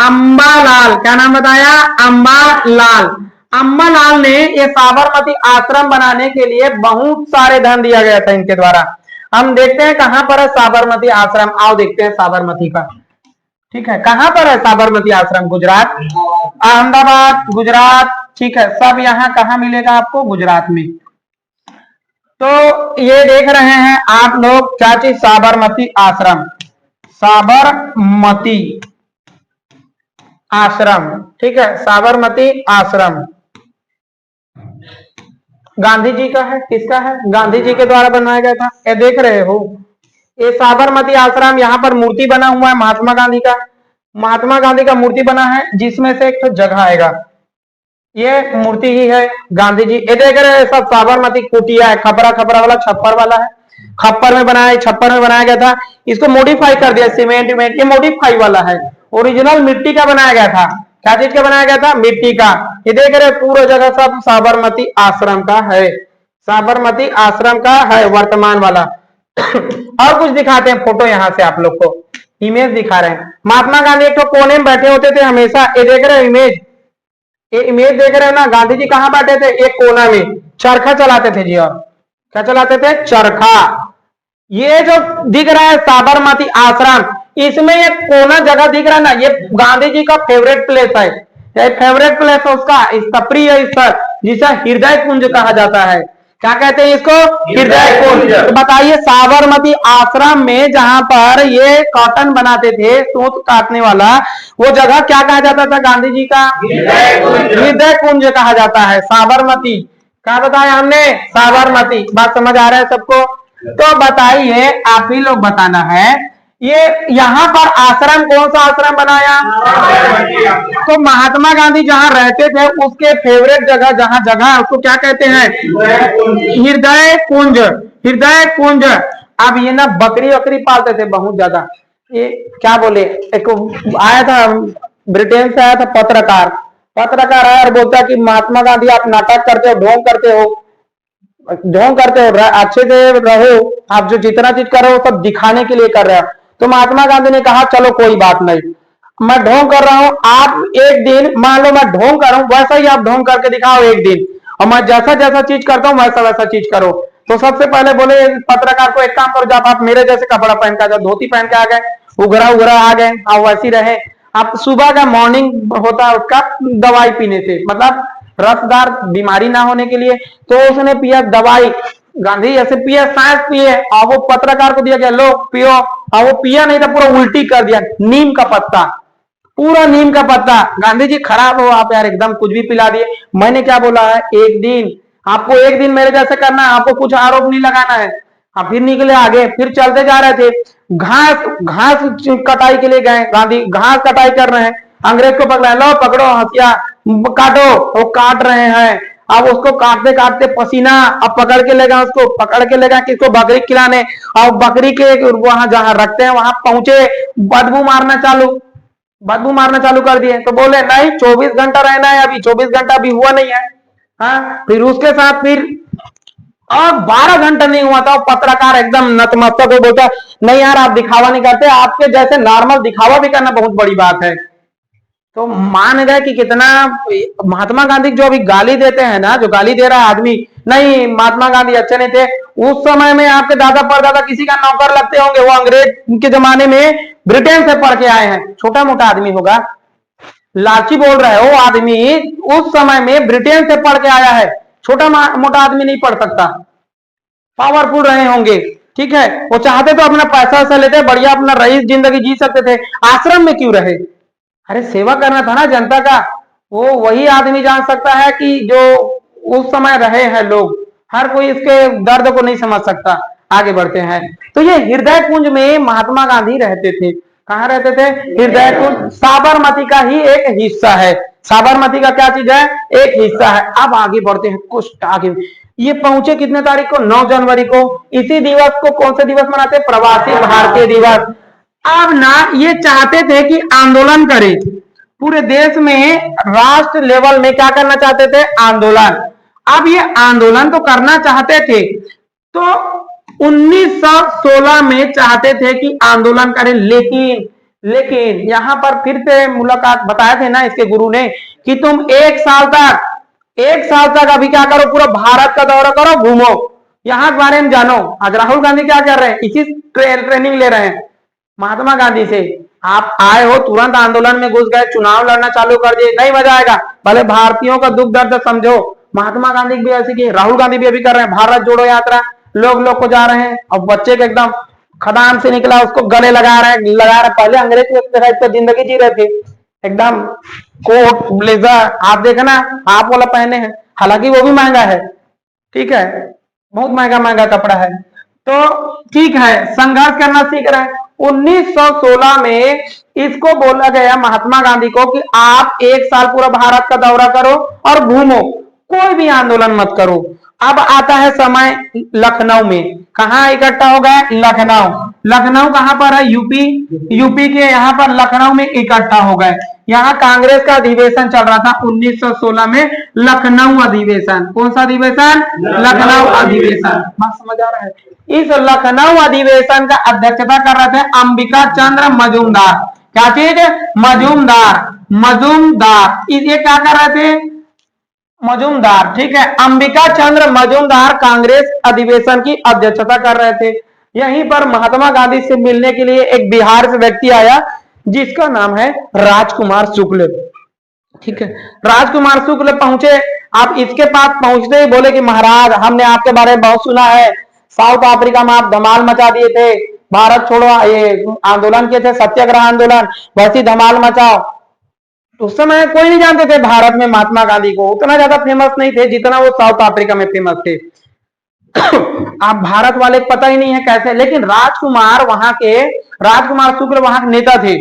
अंबालाल, क्या नाम बताया? अंबालाल। अंबालाल ने ये साबरमती आश्रम बनाने के लिए बहुत सारे धन दिया गया था इनके द्वारा। हम देखते हैं कहां पर है साबरमती आश्रम, आओ देखते हैं साबरमती का, ठीक है। कहां पर है साबरमती आश्रम? गुजरात, अहमदाबाद, गुजरात, ठीक है। सब यहाँ कहाँ मिलेगा आपको? गुजरात में। तो ये देख रहे हैं आप लोग क्या चीज? साबरमती आश्रम, साबरमती आश्रम, ठीक है। साबरमती आश्रम गांधी जी का है, किसका है? गांधी जी के द्वारा बनाया गया था। ये देख रहे हो ये साबरमती आश्रम, यहाँ पर मूर्ति बना हुआ है महात्मा गांधी का, महात्मा गांधी का मूर्ति बना है, जिसमें से एक तो जगह आएगा, ये मूर्ति ही है गांधी जी। ये देख रहे हैं सब साबरमती कुटिया है, खपरा खपरा वाला छप्पर वाला है, खप्पर में बनाया, छप्पर में बनाया गया था। इसको मॉडिफाई कर दिया सीमेंट में, ये मॉडिफाई वाला है। ओरिजिनल मिट्टी का बनाया गया था। क्या चीज का बनाया गया था? मिट्टी का। ये देख रहे पूरा जगह सब साबरमती आश्रम का है, साबरमती आश्रम का है वर्तमान वाला। और कुछ दिखाते हैं फोटो यहाँ से आप लोग को, इमेज दिखा रहे हैं। महात्मा गांधी एक तो कोने में बैठे होते थे हमेशा, ये देख रहे हो इमेज, ये इमेज देख रहे हो ना? गांधी जी कहाँ बैठे थे? एक कोना में चरखा चलाते थे जी। और क्या चलाते थे? चरखा। ये जो दिख रहा है साबरमती आश्रम, इसमें एक कोना जगह दिख रहा है ना, ये गांधी जी का फेवरेट प्लेस है, ये फेवरेट प्लेस है उसका, इसका प्रिय स्थल, जिसे हृदय कुंज कहा जाता है। क्या कहते हैं इसको? हृदय कुंज। तो बताइए साबरमती आश्रम में जहां पर ये कॉटन बनाते थे, सूत काटने वाला, वो जगह क्या कहा जाता था गांधी जी का? हृदय कुंज कहा जाता है। साबरमती क्या बताया हमने? साबरमती। बात समझ आ रहा है सबको? तो बताइए, आप ही लोग बताना है, ये यहाँ पर आश्रम कौन सा आश्रम बनाया? तो महात्मा गांधी जहाँ रहते थे उसके फेवरेट जगह, जहाँ जगह है उसको क्या कहते हैं? हृदय कुंज, हृदय कुंज। अब ये ना बकरी वकरी पालते थे बहुत ज्यादा, ये क्या बोले, एक आया था ब्रिटेन से, आया था पत्रकार, पत्रकार आया और बोलता कि महात्मा गांधी आप नाटक करते हो, ढोंग करते हो, ढोंग करते हो, अच्छे से रहो, आप जो जितना चीज कर रहे हो सब दिखाने के लिए कर रहे हो। तो महात्मा गांधी ने कहा चलो कोई बात नहीं, मैं ढोंग कर रहा हूं, आप एक दिन मान लो मैं ढोंग कर रहा हूं, वैसा ही आप ढोंग करके दिखाओ एक दिन, और मैं जैसा जैसा चीज करता हूं वैसा वैसा चीज करो। तो सबसे पहले बोले पत्रकार को, एक काम करो, जब आप मेरे जैसे कपड़ा पहन के आ जाओ, धोती पहन के आ गए, उगरा उगरा आ गए, आप वैसी रहे, आप सुबह का मॉर्निंग होता है उसका दवाई पीने से, मतलब रसदार बीमारी ना होने के लिए, तो उसने पिया दवाई, गांधी ऐसे पिया, सांस पिए, और वो पत्रकार को दिया गया, लो पियो, और वो पिया नहीं था, पूरा उल्टी कर दिया, नीम का पत्ता, पूरा नीम का पत्ता। गांधी जी खराब हो आप यार, एकदम कुछ भी पिला दिए। मैंने क्या बोला है, एक दिन आपको, एक दिन मेरे जैसे करना है, आपको कुछ आरोप नहीं लगाना है। आप फिर निकले आगे, फिर चलते जा रहे थे, घास घास कटाई के लिए गए, गांधी घास कटाई कर रहे हैं, अंग्रेज को पकड़ा, लो पकड़ो हथियार काटो, वो काट रहे हैं। अब उसको काटते काटते पसीना, अब पकड़ के ले गए उसको, पकड़ के ले गए किसको? बकरी खिलाने, और बकरी के वहां जहां रखते हैं वहां पहुंचे, बदबू मारना चालू, बदबू मारना चालू कर दिए। तो बोले नहीं 24 घंटा रहना है, अभी 24 घंटा अभी हुआ नहीं है। हाँ, फिर उसके साथ फिर और 12 घंटा नहीं हुआ था, पत्रकार एकदम नतमस्तक हो, बोलता नहीं यार आप दिखावा नहीं करते, आपके जैसे नॉर्मल दिखावा भी करना बहुत बड़ी बात है। तो मान गए कि कितना महात्मा गांधी जो अभी गाली देते हैं ना, जो गाली दे रहा है आदमी, नहीं महात्मा गांधी अच्छे नहीं थे, उस समय में आपके दादा परदादा किसी का नौकर लगते होंगे, वो अंग्रेज के जमाने में ब्रिटेन से पढ़ के आए हैं, छोटा मोटा आदमी होगा, लालची बोल रहा है, वो आदमी उस समय में ब्रिटेन से पढ़ के आया है, छोटा मोटा आदमी नहीं पढ़ सकता, पावरफुल रहे होंगे, ठीक है। वो चाहते तो अपना पैसा वैसा लेते, बढ़िया अपना रईस जिंदगी जी सकते थे, आश्रम में क्यों रहे? अरे सेवा करना था ना जनता का। वो वही आदमी जान सकता है कि जो उस समय रहे हैं लोग, हर कोई इसके दर्द को नहीं समझ सकता। आगे बढ़ते हैं। तो ये हृदय कुंज में महात्मा गांधी रहते थे। कहाँ रहते थे? हृदय कुंज, साबरमती का ही एक हिस्सा है। साबरमती का क्या चीज है? एक हिस्सा है। अब आगे बढ़ते हैं कुछ आगे। ये पहुंचे कितने तारीख को? 9 जनवरी को। इसी दिवस को कौन सा दिवस मनाते हैं? प्रवासी भारतीय दिवस। अब ना ये चाहते थे कि आंदोलन करें पूरे देश में, राष्ट्र लेवल में क्या करना चाहते थे? आंदोलन। अब ये आंदोलन तो करना चाहते थे, तो 1916 में चाहते थे कि आंदोलन करें, लेकिन यहां पर फिर से मुलाकात बताए थे ना इसके गुरु ने कि तुम एक साल तक अभी क्या करो? पूरा भारत का दौरा करो, घूमो, यहां के बारे में जानो। आज राहुल गांधी क्या कर रहे हैं? इसी ट्रेनिंग ले रहे हैं महात्मा गांधी से। आप आए हो, तुरंत आंदोलन में घुस गए, चुनाव लड़ना चालू कर दिए, नहीं मजा आएगा। पहले भारतीयों का दुख दर्द समझो। महात्मा गांधी भी ऐसे की, राहुल गांधी भी अभी कर रहे हैं भारत जोड़ो यात्रा, लोग को जा रहे हैं। अब बच्चे के एकदम खदान से निकला उसको गले लगा रहे। पहले अंग्रेज की जिंदगी जी रहे थे, एकदम कोट ब्लेजर, आप देखना आप वाला पहने हैं, हालांकि वो भी महंगा है, ठीक है, बहुत महंगा कपड़ा है। तो ठीक है, संघर्ष करना सीख रहे हैं। 1916 में इसको बोला गया महात्मा गांधी को कि आप एक साल पूरा भारत का दौरा करो और घूमो, कोई भी आंदोलन मत करो। अब आता है समय लखनऊ में। कहां इकट्ठा हो गए? लखनऊ कहां पर है? यूपी के यहाँ पर लखनऊ में इकट्ठा हो गए। यहाँ कांग्रेस का अधिवेशन चल रहा था 1916 में, लखनऊ अधिवेशन। कौन सा अधिवेशन? लखनऊ अधिवेशन। बात समझ आ रहा है? इस लखनऊ अधिवेशन का अध्यक्षता कर रहे थे अंबिका चंद्र मजूमदार। क्या चीज? मजूमदार। ये क्या कर रहे थे? मजूमदार, ठीक है, अंबिका चंद्र मजूमदार कांग्रेस अधिवेशन की अध्यक्षता कर रहे थे। यहीं पर महात्मा गांधी से मिलने के लिए एक बिहार से व्यक्ति आया जिसका नाम है राजकुमार शुक्ल, ठीक है। राजकुमार शुक्ल पहुंचे। आप इसके पास पहुंचते ही बोले कि महाराज, हमने आपके बारे में बहुत सुना है, साउथ अफ्रीका में आप धमाल मचा दिए थे, भारत छोड़ो ये आंदोलन किए थे, सत्याग्रह आंदोलन, वैसी धमाल मचाओ। उस समय कोई नहीं जानते थे भारत में महात्मा गांधी को, उतना ज्यादा फेमस नहीं थे जितना वो साउथ अफ्रीका में फेमस थे। आप भारत वाले पता ही नहीं है कैसे, लेकिन राजकुमार शुक्ल वहां के नेता थे,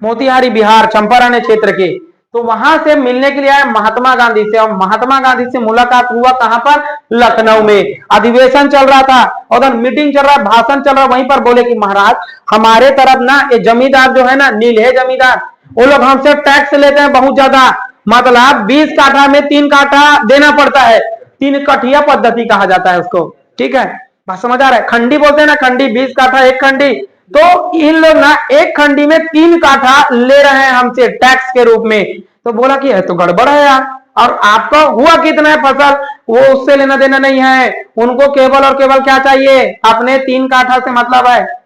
मोतिहारी बिहार चंपारण क्षेत्र के। तो वहां से मिलने के लिए आए महात्मा गांधी से, और महात्मा गांधी से मुलाकात हुआ कहां पर? लखनऊ में। अधिवेशन चल रहा था, उधर मीटिंग चल रहा है, भाषण चल रहा है। वहीं पर बोले कि महाराज, हमारे तरफ ना ये जमींदार जो है ना, नील है जमींदार, वो लोग हमसे टैक्स लेते हैं बहुत ज्यादा, मतलब 20 काठा में 3 काठा देना पड़ता है। 3 कठिया पद्धति कहा जाता है उसको, ठीक है, बात समझ आ रहा है? खंडी बोलते हैं ना, खंडी 20 काठा एक खंडी। तो इन लोग ना एक खंडी में 3 काठा ले रहे हैं हमसे टैक्स के रूप में। तो बोला कि है तो गड़बड़ है यार, और आपका हुआ कितना है फसल, वो उससे लेना देना नहीं है, उनको केवल और केवल क्या चाहिए? अपने 3 काठा से मतलब है।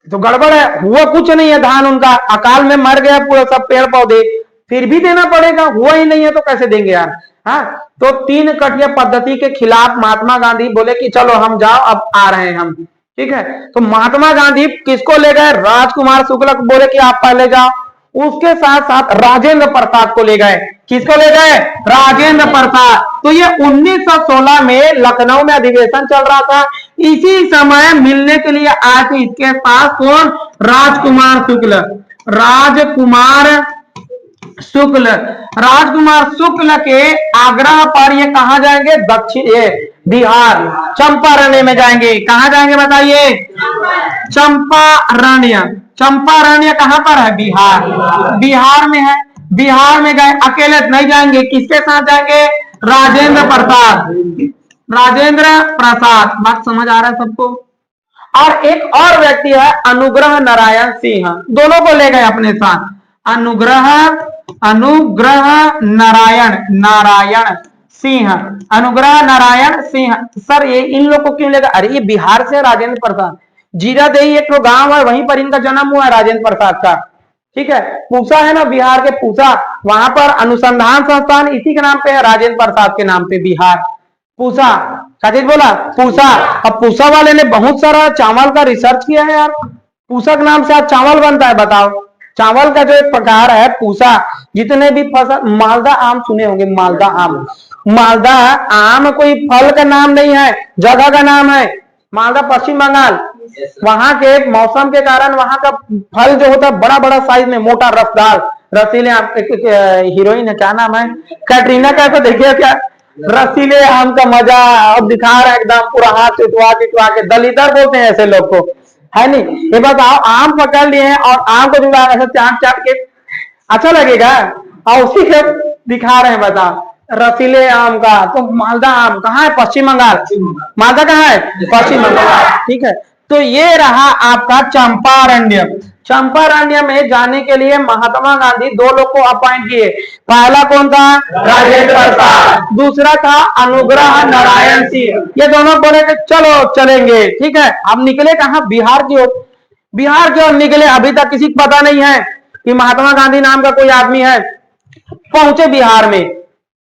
तो गड़बड़ है, हुआ कुछ नहीं है, धान उनका अकाल में मर गया पूरा सब पेड़ पौधे, फिर भी देना पड़ेगा, हुआ ही नहीं है तो कैसे देंगे यार। हाँ, तो 3 कठिया पद्धति के खिलाफ महात्मा गांधी बोले कि चलो हम जाओ, अब आ रहे हैं हम, ठीक है। तो महात्मा गांधी किसको ले गए? राजकुमार शुक्ल को बोले कि आप पहले जाओ। उसके साथ साथ राजेंद्र प्रसाद को ले गए। किसको ले गए? राजेंद्र प्रसाद। तो ये 1916 में लखनऊ में अधिवेशन चल रहा था, इसी समय मिलने के लिए आए थे इसके पास कौन? राजकुमार शुक्ल के आग्रह पर ये कहा जाएंगे? बिहार चंपारण्य में जाएंगे। कहां जाएंगे बताइए? चंपारण्य कहां पर है? बिहार में है। बिहार में गए, अकेले नहीं जाएंगे, किसके साथ जाएंगे? राजेंद्र प्रसाद। बात समझ आ रहा है सबको? और एक और व्यक्ति है अनुग्रह नारायण सिंह, दोनों को ले गए अपने साथ। अनुग्रह नारायण सिंह। सर ये इन लोग को क्यों लेगा? अरे ये बिहार से राजेंद्र प्रसाद, जीरादेई एक तो गांव है, वहीं पर इनका जन्म हुआ है राजेंद्र प्रसाद का, ठीक है। पूसा है ना, बिहार के पूसा, वहां पर अनुसंधान संस्थान इसी के नाम पे है, राजेंद्र प्रसाद के नाम पे, बिहार पूसा। क्या बोला? पूसा। अब पूसा वाले ने बहुत सारा चावल का रिसर्च किया है यार, पूसा के नाम से आज चावल बनता है, बताओ। चावल का जो एक प्रकार है पूसा, जितने भी फसल, मालदा आम सुने होंगे, मालदा आम, मालदा आम कोई फल का नाम नहीं है, जगह का नाम है। मालदा पश्चिम बंगाल, वहां के मौसम के कारण वहां का फल जो होता है बड़ा बड़ा साइज में, मोटा रसदार रसीले आम। हीरोइन है, क्या नाम है, कैटरीना कैफ, देखिए क्या रसीले आम का मजा अब दिखा रहा है, एकदम पूरा हाथ चिटवा चिटवा के, दलिदर बोलते हैं ऐसे लोग को, है नहीं। ये बताओ, आम पकड़ लिए हैं और आम को जुड़ा ऐसे चाट चाट के अच्छा लगेगा, और उसी के दिखा रहे हैं, बताओ रसीले आम का। तो मालदा आम कहाँ है, पश्चिम बंगाल। मालदा कहाँ है, पश्चिम बंगाल, ठीक है। तो ये रहा आपका चंपारण्य। चंपारण्य में जाने के लिए महात्मा गांधी दो लोग को अपॉइंट किए। पहला कौन था, राजेंद्र प्रसाद, दूसरा था अनुग्रह नारायण सिंह। ये दोनों बोले कि चलो चलेंगे, ठीक है। अब निकले कहाँ, बिहार की ओर, बिहार की ओर निकले। अभी तक किसी को पता नहीं है कि महात्मा गांधी नाम का कोई आदमी है। पहुंचे बिहार में,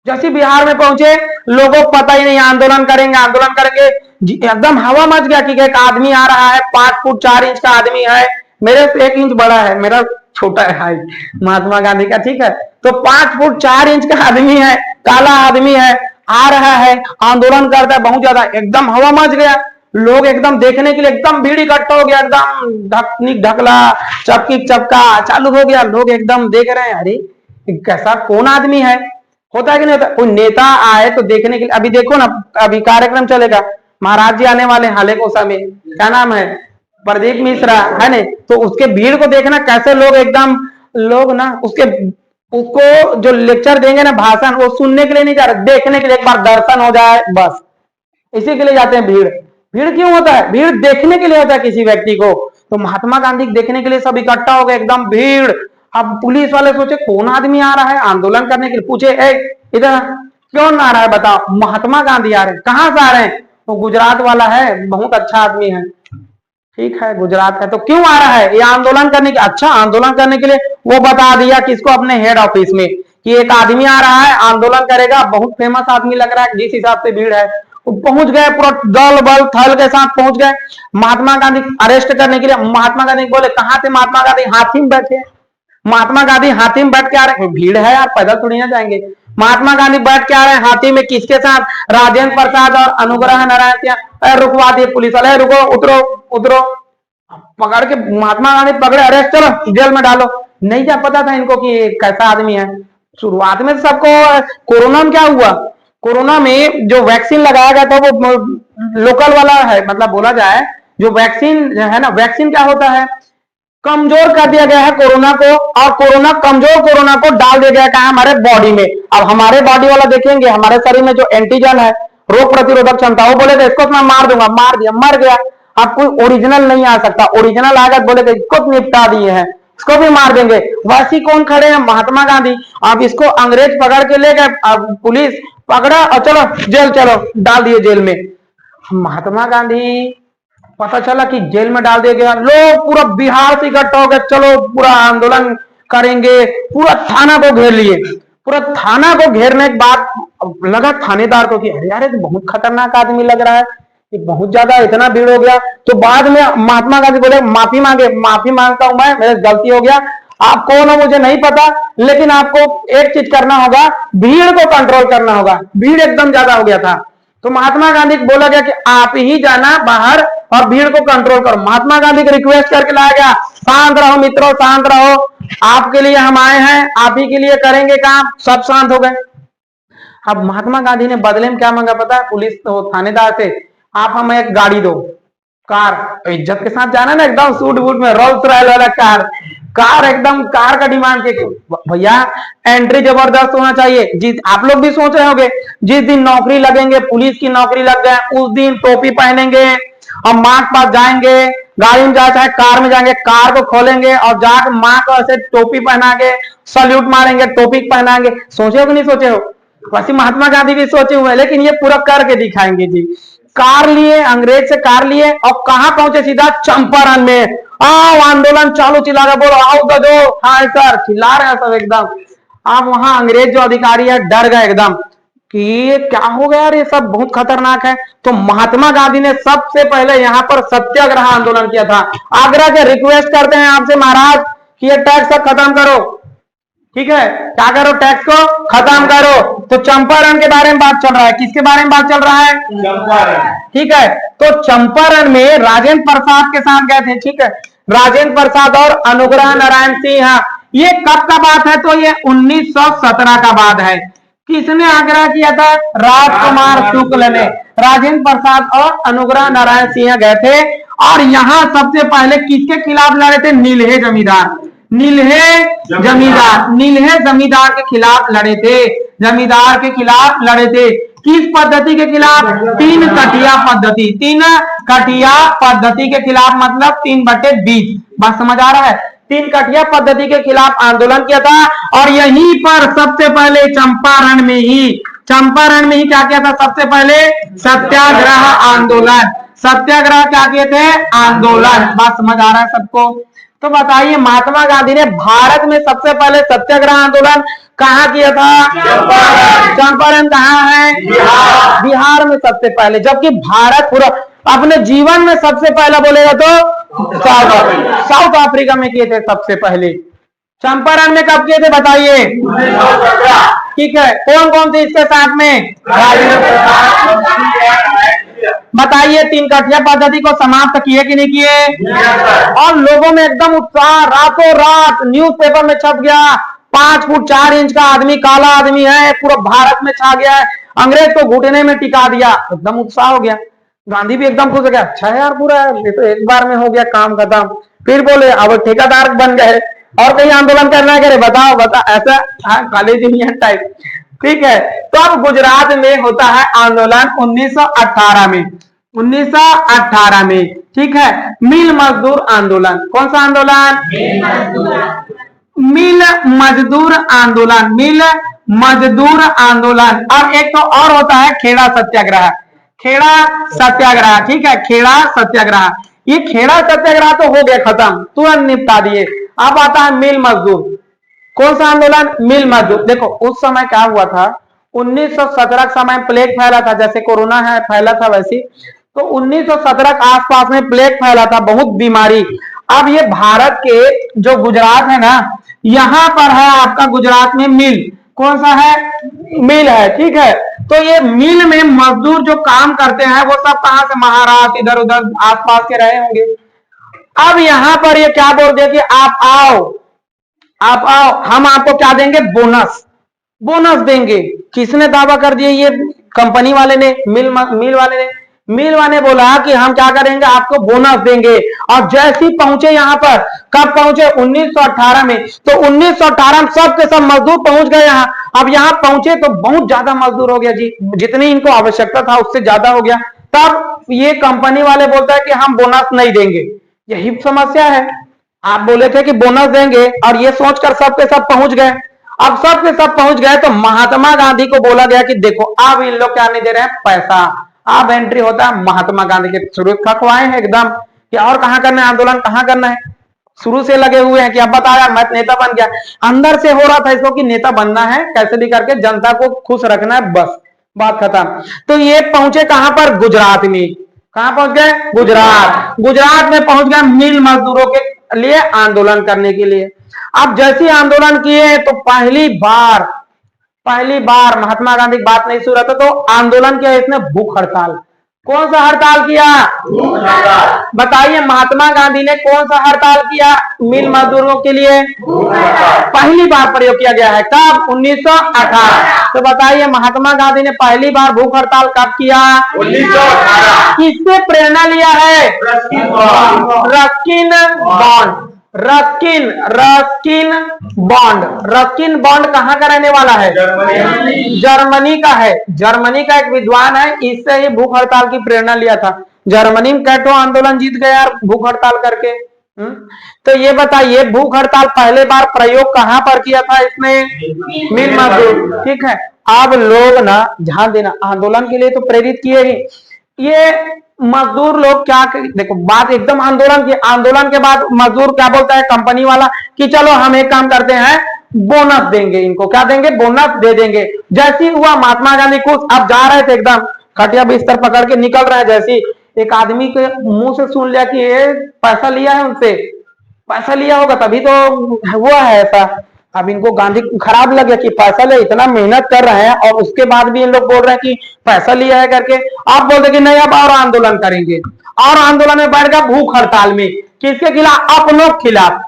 जैसे बिहार में पहुंचे, लोगों को पता ही नहीं, आंदोलन करेंगे आंदोलन करेंगे, एकदम हवा मच गया कि एक आदमी आ रहा है, 5 फुट 4 इंच का आदमी है, मेरे से 1 इंच बड़ा है, मेरा छोटा है हाइट महात्मा गांधी का, ठीक है। तो 5 फुट 4 इंच का आदमी है, काला आदमी है, आ रहा है, आंदोलन करता है बहुत ज्यादा, एकदम हवा मच गया। लोग एकदम देखने के लिए एकदम भीड़ इकट्ठा हो गया, एकदम ढकनी ढकला, चपकी चपका चालू हो गया। लोग एकदम देख रहे हैं, अरे कैसा कौन आदमी है, होता है कि नहीं होता। कोई नेता आए तो देखने के लिए, अभी देखो ना, अभी कार्यक्रम चलेगा, महाराज जी आने वाले हाले कोसा में, क्या नाम है, प्रदीप मिश्रा, है नहीं। तो उसके भीड़ को देखना, कैसे लोग एकदम, लोग ना उसके, उसको जो लेक्चर देंगे ना, भाषण, वो सुनने के लिए नहीं जा रहे, देखने के लिए, एक बार दर्शन हो जाए बस, इसी के लिए जाते हैं। भीड़, भीड़ क्यों होता है, भीड़ देखने के लिए होता है किसी व्यक्ति को। तो महात्मा गांधी देखने के लिए सब इकट्ठा हो गए, एकदम भीड़। अब पुलिस वाले सोचे कौन आदमी आ रहा है आंदोलन करने के लिए, पूछे इधर क्यों आ रहा है, बताओ। महात्मा गांधी आ रहे हैं, कहां से आ रहे हैं, वो गुजरात वाला है, बहुत अच्छा आदमी है, ठीक है, गुजरात है, तो क्यों आ रहा है, ये आंदोलन करने के, अच्छा आंदोलन करने के लिए। वो बता दिया किसको, अपने हेड ऑफिस में, कि एक आदमी आ रहा है आंदोलन करेगा, बहुत फेमस आदमी लग रहा है, जिस हिसाब से भीड़ है। पहुंच गए, पूरा दल बल थल के साथ पहुंच गए महात्मा गांधी अरेस्ट करने के लिए। महात्मा गांधी बोले कहां थे, महात्मा गांधी हाथी में बैठे। महात्मा गांधी हाथी में बैठ के आ रहे हैं, भीड़ है यार, पैदल थोड़ी ना जाएंगे। महात्मा गांधी बैठ के आ रहे हैं हाथी में, किसके साथ, राजेंद्र प्रसाद और अनुग्रह नारायण। रुकवा दिए पुलिस वाले, रुको, उतरो उतरो, पकड़ के महात्मा गांधी पकड़े, अरेस्ट, चलो जेल में डालो। नहीं जा पता था इनको कि कैसा आदमी है। शुरुआत में सबको, कोरोना में क्या हुआ, कोरोना में जो वैक्सीन लगाया गया था वो लोकल वाला है, मतलब बोला जाए जो वैक्सीन है ना, वैक्सीन क्या होता है, कमजोर कर दिया गया है कोरोना को, और कोरोना कमजोर कोरोना को डाल दिया गया है हमारे बॉडी में। अब हमारे बॉडी वाला देखेंगे, हमारे शरीर में जो एंटीजन है, रोग प्रतिरोधक क्षमता, वो बोले थे इसको मैं मार दूंगा, मार दिया, मर गया। अब कोई ओरिजिनल नहीं आ सकता, ओरिजिनल आएगा बोले थे इसको निपटा दिए हैं, इसको भी मार देंगे। वैसे कौन खड़े हैं, महात्मा गांधी। अब इसको अंग्रेज पकड़ के ले गए, अब पुलिस पकड़ा और चलो जेल, चलो डाल दिए जेल में। महात्मा गांधी पता चला कि जेल में डाल दिया गया, लोग पूरा बिहार से इकट्ठा हो गए, चलो पूरा आंदोलन करेंगे, पूरा थाना को घेर लिए। पूरा थाना को घेरने के बाद लगा थानेदार को कि अरे यार ये तो बहुत खतरनाक आदमी लग रहा है, ये बहुत ज्यादा इतना भीड़ हो गया। तो बाद में महात्मा गांधी बोले माफी मांगे, माफी मांगता हूं मैं, मेरे गलती हो गया, आप कौन हो मुझे नहीं पता, लेकिन आपको एक चीज करना होगा, भीड़ को कंट्रोल करना होगा, भीड़ एकदम ज्यादा हो गया था। तो महात्मा गांधी को बोला गया कि आप ही जाना बाहर और भीड़ को कंट्रोल करो। महात्मा गांधी को रिक्वेस्ट करके लाया गया, शांत रहो मित्रों, शांत रहो, आपके लिए हम आए हैं, आप ही के लिए करेंगे काम। सब शांत हो गए। अब महात्मा गांधी ने बदले में क्या मांगा पता है, पुलिस तो थानेदार से, आप हमें एक गाड़ी दो, कार, तो इज्जत के साथ जाना ना, एकदम सूट बूट में, रोल्स रॉयल वाला कार, कार एकदम, कार का डिमांड के भैया एंट्री जबरदस्त होना चाहिए। जिस आप लोग भी सोच रहे होंगे, जिस दिन नौकरी लगेंगे, पुलिस की नौकरी लग जाए, उस दिन टोपी पहनेंगे और माँ के पास जाएंगे, गाड़ी में जाए चाहे कार में जाएंगे, कार को खोलेंगे और जाकर माँ को ऐसे टोपी पहना के सल्यूट मारेंगे, टोपी पहनाएंगे। सोचे हो कि नहीं सोचे हो? वैसे महात्मा गांधी भी सोचे हुए, लेकिन ये पूरा करके दिखाएंगे जी। कार लिए, अंग्रेज से कार लिए और कहां पहुंचे, सीधा चंपारण में। आओ आंदोलन चालू, चिल्ला रहे, बोलो आओ दो, हाँ सर, चिल्ला रहे हैं सब एकदम। अब वहां अंग्रेज जो अधिकारी है डर गए एकदम कि ये क्या हो गया, ये सब बहुत खतरनाक है। तो महात्मा गांधी ने सबसे पहले यहाँ पर सत्याग्रह आंदोलन किया था। आग्रह के रिक्वेस्ट करते हैं आपसे महाराज कि ये टैक्स सब खत्म करो, ठीक है, क्या करो, टैक्स को खत्म करो। तो चंपारण के बारे में बात चल रहा है, किसके बारे में बात चल रहा है, चंपारण, ठीक है। तो चंपारण में राजेंद्र प्रसाद के साथ गए थे, ठीक है, राजेंद्र प्रसाद और अनुग्रह नारायण सिंह। ये कब का बात है, तो ये 1917 का बात है। किसने आग्रह किया था, राजकुमार शुक्ल ने। राजेंद्र प्रसाद और अनुग्रह नारायण सिंह गए थे और यहां सबसे पहले किसके खिलाफ लड़े थे, नीलहे जमींदार, नीलहे जमींदार, नीलहे जमींदार के खिलाफ लड़े थे, जमींदार के खिलाफ लड़े थे। किस पद्धति के खिलाफ, 3 कटिया पद्धति, 3 कटिया पद्धति के खिलाफ, मतलब 3/20, बात समझ आ रहा है। 3 कटिया पद्धति के खिलाफ आंदोलन किया था और यहीं पर सबसे पहले चंपारण में ही क्या किया था, सबसे पहले सत्याग्रह आंदोलन, सत्याग्रह क्या किए थे, आंदोलन, बात समझ आ रहा है सबको। तो बताइए महात्मा गांधी ने भारत में सबसे पहले सत्याग्रह आंदोलन कहाँ किया था, चंपारण कहाँ है, बिहार में सबसे पहले। जबकि भारत पूरा अपने जीवन में सबसे पहला बोलेगा तो साउथ अफ्रीका में किए थे सबसे पहले। चंपारण में कब किए थे बताइए, ठीक है। कौन कौन थे इसके साथ में, बताइए। 3 कटिया पद्धति को समाप्त किए कि नहीं किए, और लोगों में एकदम उत्साह, रातों रात न्यूज़पेपर में छप गया, 5 फुट 4 इंच का आदमी, काला आदमी है, पूरा भारत में छा गया है, अंग्रेज को घुटने में टिका दिया, एकदम उत्साह हो गया। गांधी भी एकदम खुश हो गया, अच्छा यार पूरा ये तो एक बार में हो गया काम खत्म। फिर बोले अब ठेकेदार बन गए और कहीं आंदोलन करना है, करे बताओ बता, ऐसा कॉलेज यूनियन टाइप, ठीक है। तो अब गुजरात में होता है आंदोलन 1918 में, 1918 में, ठीक है, मिल मजदूर आंदोलन। कौन सा आंदोलन, मिल मजदूर आंदोलन, मिल मजदूर आंदोलन। और एक तो और होता है खेड़ा सत्याग्रह, खेड़ा सत्याग्रह, ठीक है, खेड़ा सत्याग्रह। ये खेड़ा सत्याग्रह तो हो गया खत्म, तुरंत निपटा दिए। अब आता है मिल मजदूर। कौन सा आंदोलन, मिल मजदूर। देखो उस समय क्या हुआ था, 1917 के समय प्लेग फैला था, जैसे कोरोना है फैला था वैसे, तो 1917 के आसपास में प्लेग फैला था, बहुत बीमारी। अब ये भारत के जो गुजरात है ना, यहां पर है आपका गुजरात में मिल, कौन सा है, मिल है, ठीक है। तो ये मिल में मजदूर जो काम करते हैं वो सब कहां से, महाराष्ट्र इधर उधर आसपास के रहे होंगे। अब यहां पर ये क्या बोल दिया कि आप आओ, हम आपको क्या देंगे, बोनस, बोनस देंगे। किसने दावा कर दिया, ये कंपनी वाले ने, मिल वाले ने, मिल वाले बोला कि हम क्या करेंगे, आपको बोनस देंगे। और जैसे ही पहुंचे यहाँ पर, कब पहुंचे, 1918 में। तो 1918 में सब के सब मजदूर पहुंच गए यहाँ। अब यहाँ पहुंचे तो बहुत ज्यादा मजदूर हो गया जी, जितनी इनको आवश्यकता था उससे ज्यादा हो गया। तब ये कंपनी वाले बोलता है कि हम बोनस नहीं देंगे, यही समस्या है। आप बोले थे कि बोनस देंगे और ये सोचकर सब के सब पहुंच गए। अब सब के सब पहुंच गए तो महात्मा गांधी को बोला गया कि देखो अब इन लोग क्या नहीं दे रहे हैं, पैसा। अब एंट्री होता है महात्मा गांधी के, शुरू खकवाए हैं एकदम कि और कहां करना है आंदोलन, कहां करना है, शुरू से लगे हुए हैं कि अब बताया मैं नेता बन गया। अंदर से हो रहा था इसको कि नेता बनना है, कैसे भी करके जनता को खुश रखना है, बस बात खत्म। तो ये पहुंचे कहां पर, गुजरात में। कहां पहुंच गए, गुजरात। गुजरात में पहुंच गए मिल मजदूरों के लिए आंदोलन करने के लिए। अब जैसे आंदोलन किए तो पहली बार महात्मा गांधी की बात नहीं सुन रहा था, तो आंदोलन किया इसने भूख हड़ताल। कौन सा हड़ताल किया, बताइए महात्मा गांधी ने कौन सा हड़ताल किया मिल मजदूरों के लिए, पहली बार प्रयोग किया गया है, कब, 1918। तो बताइए महात्मा गांधी ने पहली बार भूख हड़ताल कब किया, 1918। किससे प्रेरणा लिया है, Ruskin bond, Ruskin bond. Ruskin bond कहाँ का रहने वाला है, जर्मनी का है। जर्मनी का एक विद्वान है, इससे ही भूख हड़ताल की प्रेरणा लिया था। जर्मनी में कैटो आंदोलन जीत गया यार भूख हड़ताल करके। तो ये बताइए भूख हड़ताल पहले बार प्रयोग कहां पर किया था इसने, मिल मजदूर, ठीक है। अब लोग ना ध्यान देना, आंदोलन के लिए तो प्रेरित किए ही, ये मजदूर लोग क्या, देखो बात एकदम आंदोलन की। आंदोलन के बाद मजदूर क्या बोलता है कंपनी वाला कि चलो हम एक काम करते हैं, बोनस देंगे इनको, क्या देंगे, बोनस दे देंगे। जैसी हुआ महात्मा गांधी खुश, अब जा रहे थे एकदम खटिया बिस्तर पकड़ के निकल रहे हैं, जैसी एक आदमी के मुंह से सुन लिया कि ये पैसा लिया है उनसे, पैसा लिया होगा तभी तो हुआ है ऐसा। अब इनको गांधी खराब लगे कि पैसा ले, इतना मेहनत कर रहे हैं और उसके बाद भी इन लोग बोल रहे हैं कि पैसा लिया है करके। आप बोलते कि नहीं अब और आंदोलन करेंगे, और आंदोलन में बैठ गया भूख हड़ताल में। किसके खिलाफ? अपनों के खिलाफ,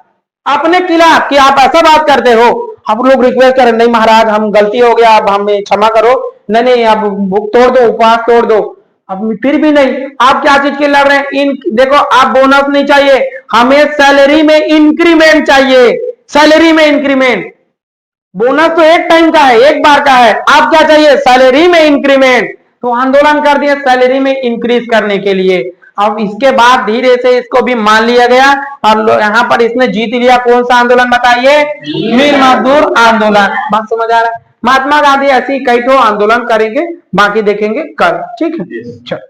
अपने खिलाफ कि आप ऐसा बात करते हो। आप लोग रिक्वेस्ट करें नहीं महाराज हम गलती हो गया, अब हमें क्षमा करो, नहीं नहीं अब भूख तोड़ दो, उपवास तोड़ दो। अब फिर भी नहीं, आप क्या चीज के लड़ रहे हैं? इन देखो आप बोनस नहीं चाहिए, हमें सैलरी में इंक्रीमेंट चाहिए, सैलरी में इंक्रीमेंट। बोनस तो एक टाइम का है, एक बार का है, आप क्या चाहिए? सैलरी में इंक्रीमेंट। तो आंदोलन कर दिया सैलरी में इंक्रीज करने के लिए। अब इसके बाद धीरे से इसको भी मान लिया गया और यहाँ पर इसने जीत लिया। कौन सा आंदोलन बताइए? मीर मजदूर आंदोलन। बात समझ आ रहा है? महात्मा गांधी ऐसी कई ठो आंदोलन करेंगे, बाकी देखेंगे कल। ठीक है, चलो।